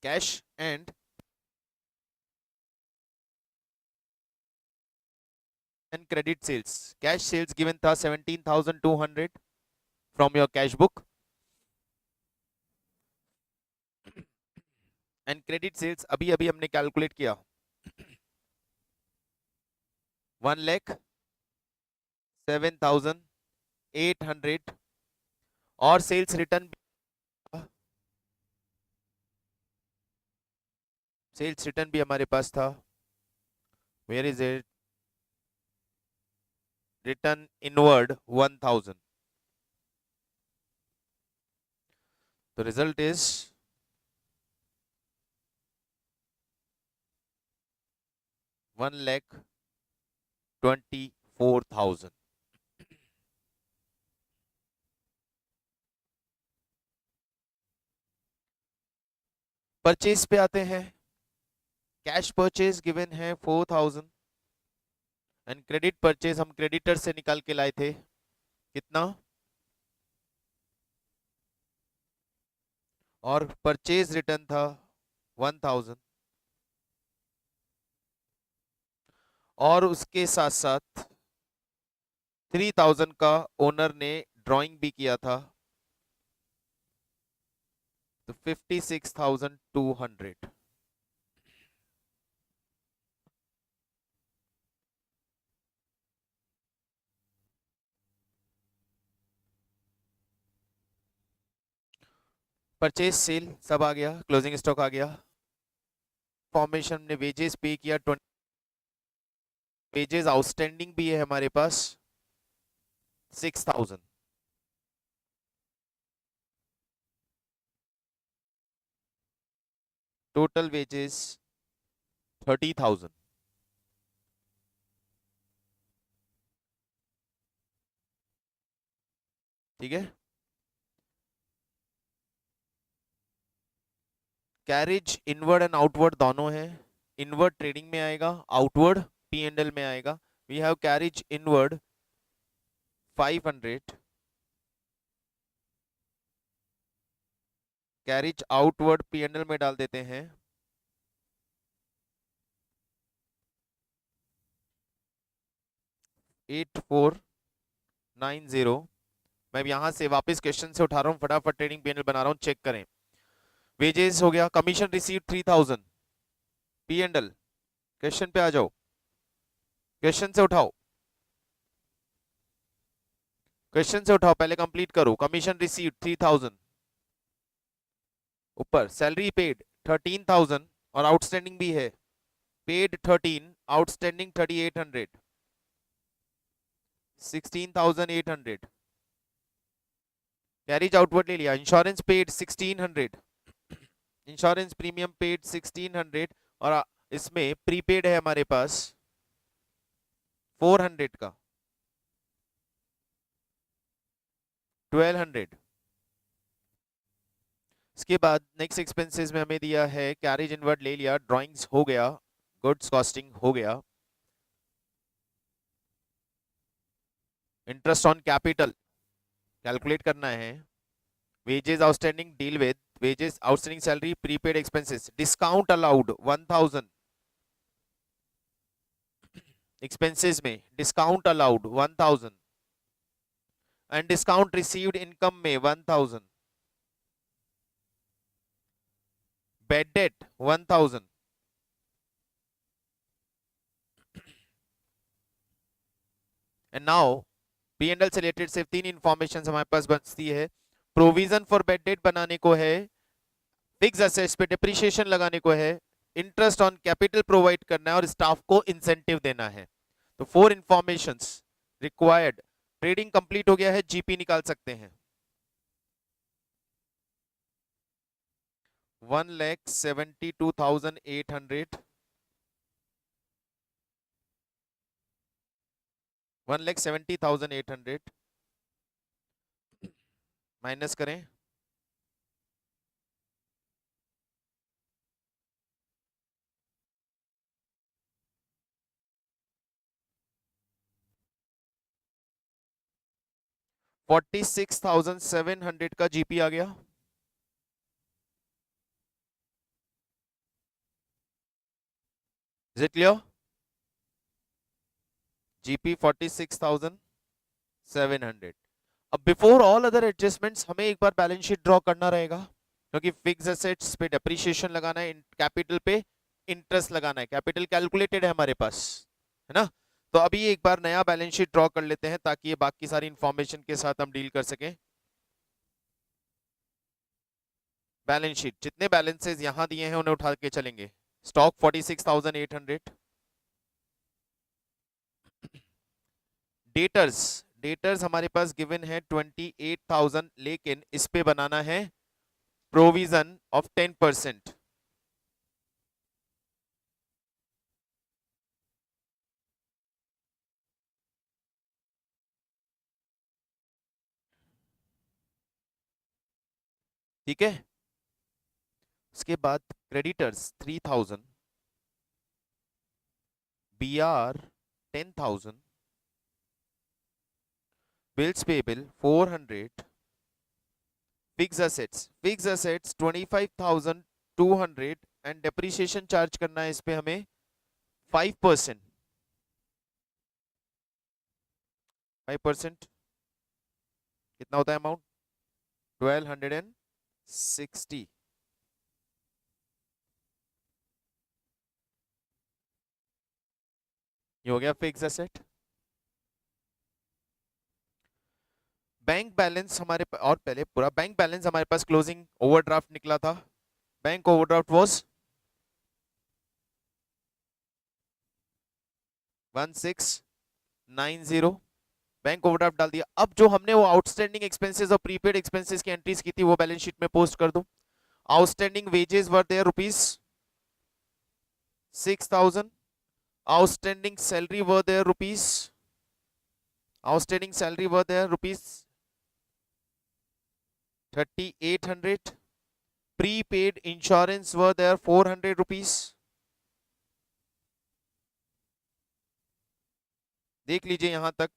cash and credit sales. Cash sales given था 17,200 from your cash book, and credit sales अभी अभी हमने कैलकुलेट किया 1,07,800, और सेल्स रिटर्न, सेल्स रिटर्न भी हमारे पास था। Where is it? Return inward 1,000। तो रिजल्ट इज 1,24,000। परचेज पे आते हैं। कैश परचेज गिवन है 4,000, एंड क्रेडिट परचेज हम क्रेडिटर से निकाल के लाए थे, कितना? और परचेज रिटर्न था 1,000, और उसके साथ साथ 3,000 का ओनर ने ड्राइंग भी किया था, तो 56,200। परचेज सेल सब आ गया, क्लोजिंग स्टॉक आ गया। फॉर्मेशन ने वेजेस पे किया 20, वेजेस आउटस्टैंडिंग भी है हमारे पास 6,000। Total wages 30,000। ठीक है, कैरेज इनवर्ड एंड आउटवर्ड दोनों है। इनवर्ड ट्रेडिंग में आएगा, आउटवर्ड पी एंड एल में आएगा। We have carriage inward 500, carriage outward P and L में डाल देते हैं 8490। मैं यहां से वापस क्वेश्चन से उठा रहा हूं, फटाफट ट्रेडिंग पैनल बना रहा हूं, चेक करें। वेजेस हो गया, commission receive 3,000, P and L. Question पे आ जाओ, क्वेश्चन से उठाओ, क्वेश्चन से उठाओ, पहले कंप्लीट करो। कमीशन रिसीव 3,000, ऊपर सैलरी पेड 13,000, और आउटस्टैंडिंग भी है, पेड 13, आउटस्टैंडिंग 3,800, 16,800। कैरेज आउटवर्ड ले लिया। Insurance paid 1,600, insurance premium paid 1,600, और इसमें प्रीपेड है हमारे पास 400 का, 1,200। इसके बाद नेक्स्ट एक्सपेंसेस में हमें दिया है कैरेज इनवर्ड ले लिया, ड्राइंग्स हो गया, गुड्स कॉस्टिंग हो गया, इंटरेस्ट ऑन कैपिटल कैलकुलेट करना है, wages outstanding deal with, wages outstanding salary, prepaid expenses, discount allowed 1,000, expenses में discount allowed 1,000, and discount received income में 1,000, bad debt 1,000। And now P and L से related सिर्फ 3 information हमारे पास बचती है। Provision for bed date बनाने को है, फिक्स असेट्स पे डिप्रिशिएशन लगाने को है, इंटरेस्ट ऑन कैपिटल प्रोवाइड करना है, और स्टाफ को इंसेंटिव देना है। तो 4 इंफॉर्मेशंस रिक्वायर्ड। ट्रेडिंग कंप्लीट हो गया है, जीपी निकाल सकते हैं। 1,72,800, 1,70,800 माइनस करें 46,700 का जीपी आ गया। Is it clear? जीपी 46,700। अब बिफोर ऑल अदर एडजस्टमेंट्स हमें एक बार बैलेंस शीट ड्रॉ करना रहेगा, क्योंकि फिक्स एसेट्स पे डेप्रिसिएशन लगाना है, कैपिटल पे इंटरेस्ट लगाना है। कैपिटल कैलकुलेटेड है हमारे पास, है ना? तो अभी एक बार नया बैलेंस शीट ड्रॉ कर लेते हैं ताकि ये बाकी सारी इंफॉर्मेशन के साथ हम डील कर सकें। बैलेंस शीट जितने बैलेंसेस यहां दिए हैं उन्हें उठा के चलेंगे। स्टॉक 46,800। डेटर्स, डेटर्स हमारे पास गिवन है 28,000, लेकिन इस पे बनाना है प्रोविजन ऑफ 10%। ठीक है, उसके बाद creditors 3,000, BR 10,000, bills payable 400, fixed assets 25,200 and depreciation charge करना है इस पे हमें 5%। 5% कितना होता है अमाउंट? 1260। ये हो गया फिक्स एसेट। बैंक बैलेंस हमारे और पहले पूरा बैंक बैलेंस हमारे पास क्लोजिंग ओवरड्राफ्ट निकला था। Bank overdraft was 1690। Bank overdraft डाल दिया। अब जो हमने वो आउटस्टैंडिंग एक्सपेंसेस और प्रीपेड एक्सपेंसेस की एंट्रीज की थी वो बैलेंस शीट में पोस्ट कर दो। Outstanding wages were there ₹6,000। Outstanding salary were there ₹3,800। Prepaid insurance were there ₹400। देख लीजिए यहां तक।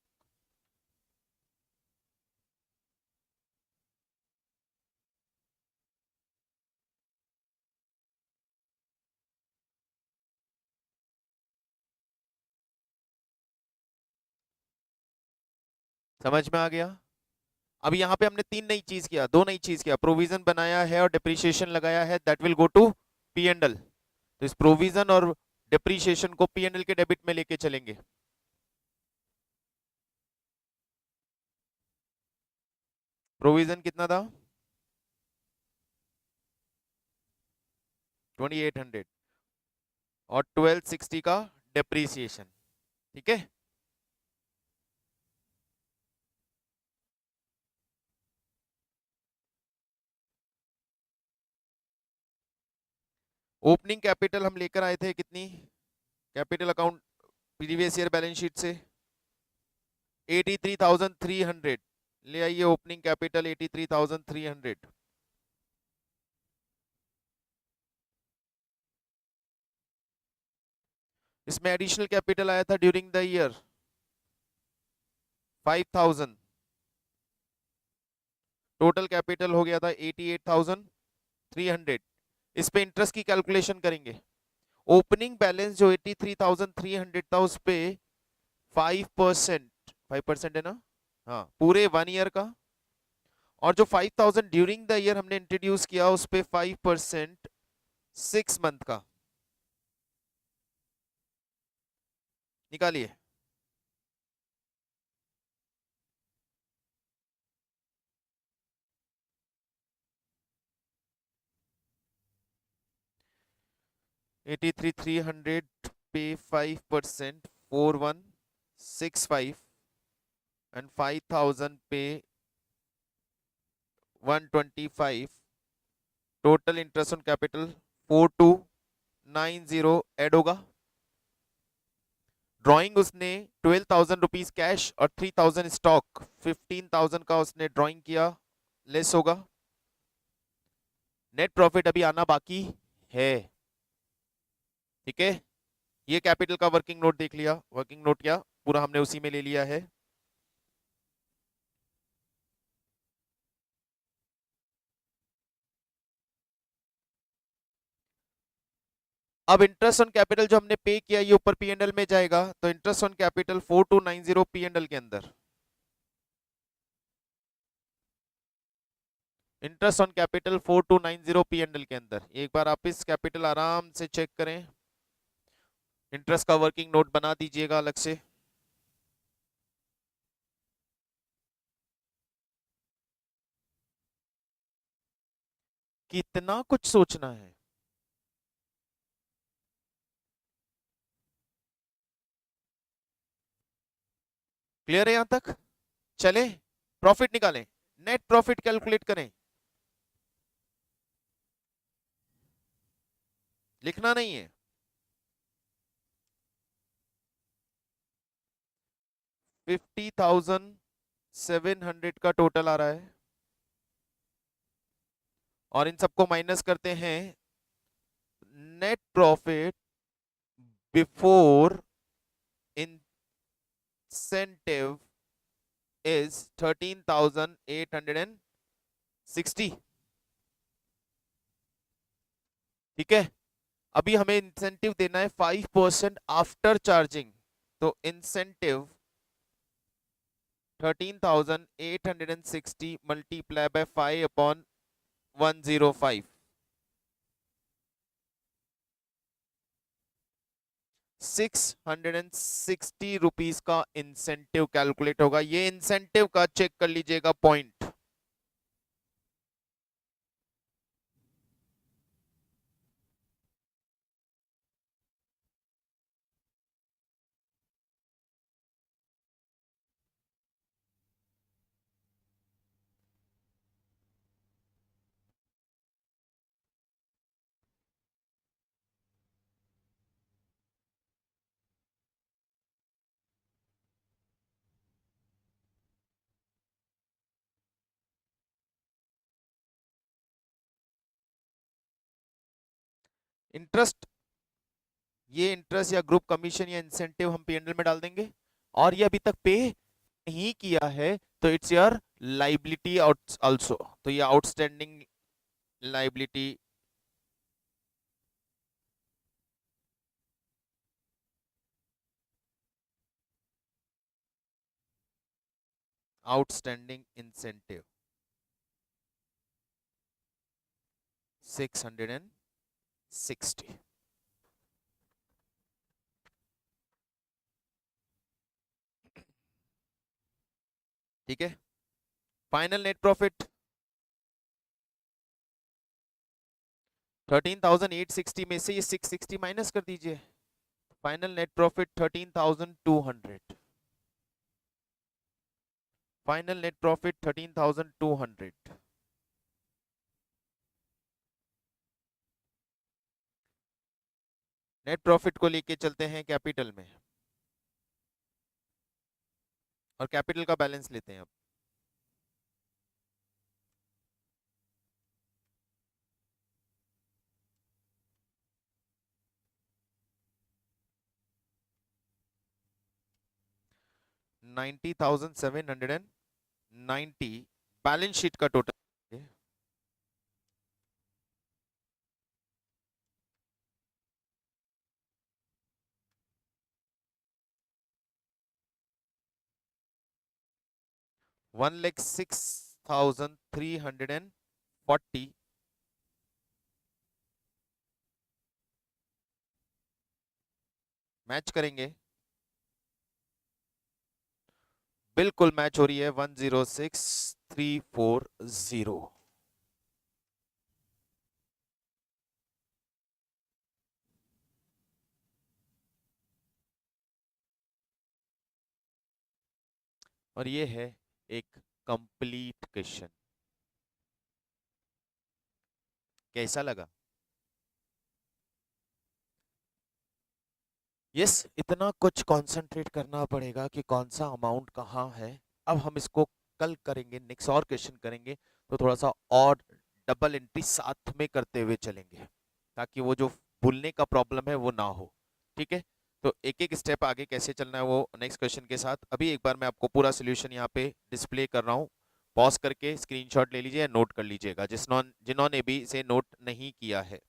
समझ में आ गया? अभी यहाँ पे हमने दो नई चीज किया, प्रोविजन बनाया है और डिप्रिसिएशन लगाया है, that will go to P and L. तो इस प्रोविजन और डिप्रिसिएशन को पी एंड एल के डेबिट में लेके चलेंगे। प्रोविजन कितना था? 2800 और 1260 का डिप्रिसिएशन। ठीक है, ओपनिंग कैपिटल हम लेकर आए थे कितनी? Capital account previous year balance sheet से 83,300 ले आइए। Opening capital 83,300। इसमें एडिशनल कैपिटल आया था during the year 5,000। Total capital हो गया था 88,300। इस पे इंटरेस्ट की कैलकुलेशन करेंगे। ओपनिंग बैलेंस जो 83,300 था उस पे 5%, 5% है ना? हाँ, पूरे 1 ईयर का। और जो 5,000 ड्यूरिंग द ईयर हमने इंट्रोड्यूस किया उस पे 5% 6 मंथ का। निकालिए। $83,300 पे 5% 4,165 and 5,000 पे 125। Total interest on capital 4290 add होगा। ड्राइंग उसने 12,000 रुपीज कैश और 3,000 स्टॉक, 15,000 का उसने ड्राइंग किया, लेस होगा। नेट प्रॉफिट अभी आना बाकी है। ठीक है, ये कैपिटल का वर्किंग नोट देख लिया, वर्किंग नोट क्या पूरा हमने उसी में ले लिया है। अब इंटरेस्ट ऑन कैपिटल जो हमने पे किया ये ऊपर पी एंड एल में जाएगा, तो interest on capital 4290 P and L के अंदर। Interest on capital 4290 P and L के अंदर। एक बार आप इस कैपिटल आराम से चेक करें, इंटरेस्ट का वर्किंग नोट बना दीजिएगा अलग से। कितना कुछ सोचना है। क्लियर है यहां तक? चले प्रॉफिट निकालें, नेट प्रॉफिट कैलकुलेट करें। लिखना नहीं है। 50,700 का टोटल आ रहा है और इन सबको माइनस करते हैं। Net profit before incentive is 13,860। ठीक है, अभी हमें इंसेंटिव देना है 5% आफ्टर चार्जिंग, तो incentive 13,860 multiply by 5 upon 105, 660 rupees का इंसेंटिव कैलकुलेट होगा। ये इंसेंटिव का चेक कर लीजिएगा पॉइंट। इंटरेस्ट, ये इंटरेस्ट या ग्रुप कमीशन या इंसेंटिव हम पीएनएल में डाल देंगे, और ये अभी तक पे नहीं किया है तो इट्स योर लाइबिलिटी आल्सो, तो ये आउटस्टैंडिंग लाइबिलिटी आउटस्टैंडिंग इंसेंटिव 660। ठीक है, फाइनल नेट प्रॉफिट 13,860 में से ये 660 माइनस कर दीजिए, final net profit 13,200। Final net profit 13,200। Net profit को लेके चलते हैं कैपिटल में और कैपिटल का बैलेंस लेते हैं अब। $90,790 बैलेंस शीट का टोटल। 1,06,340 मैच करेंगे, बिल्कुल मैच हो रही है 106,340। और ये है एक कंप्लीट क्वेश्चन। कैसा लगा? यस, इतना कुछ कंसंट्रेट करना पड़ेगा कि कौन सा अमाउंट कहाँ है। अब हम इसको कल करेंगे, नेक्स्ट और क्वेश्चन करेंगे तो थोड़ा सा और डबल एंट्री साथ में करते हुए चलेंगे, ताकि वो जो भूलने का प्रॉब्लम है वो ना हो। ठीक है, तो एक एक स्टेप आगे कैसे चलना है वो नेक्स्ट क्वेश्चन के साथ। अभी एक बार मैं आपको पूरा सोल्यूशन यहाँ पे डिस्प्ले कर रहा हूँ, पॉज करके स्क्रीनशॉट ले लीजिए, नोट कर लीजिएगा जिन्होंने भी इसे नोट नहीं किया है।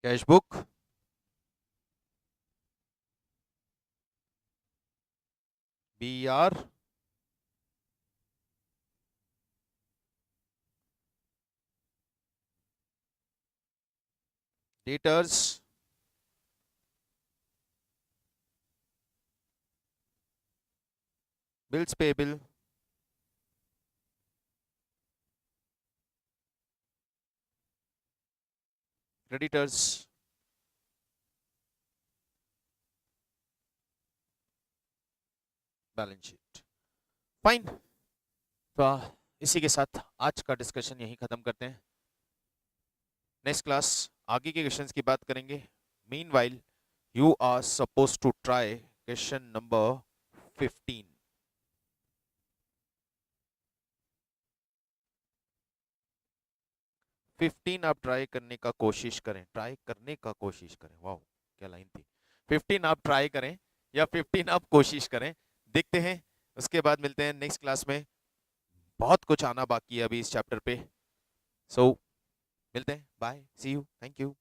Cash book, BR, debtors, bills payable, creditors, balance sheet. Fine, तो इसी के साथ आज का डिस्कशन यहीं खत्म करते हैं। नेक्स्ट क्लास आगे के क्वेश्चंस की बात करेंगे। Meanwhile you are suppose to try question number 15। 15 आप ट्राई करने का कोशिश करें, ट्राई करने का कोशिश करें, वाह क्या लाइन थी। 15 आप ट्राई करें या 15 आप कोशिश करें, देखते हैं। उसके बाद मिलते हैं नेक्स्ट क्लास में, बहुत कुछ आना बाकी है अभी इस चैप्टर पे। सो मिलते हैं, bye, see you, thank you.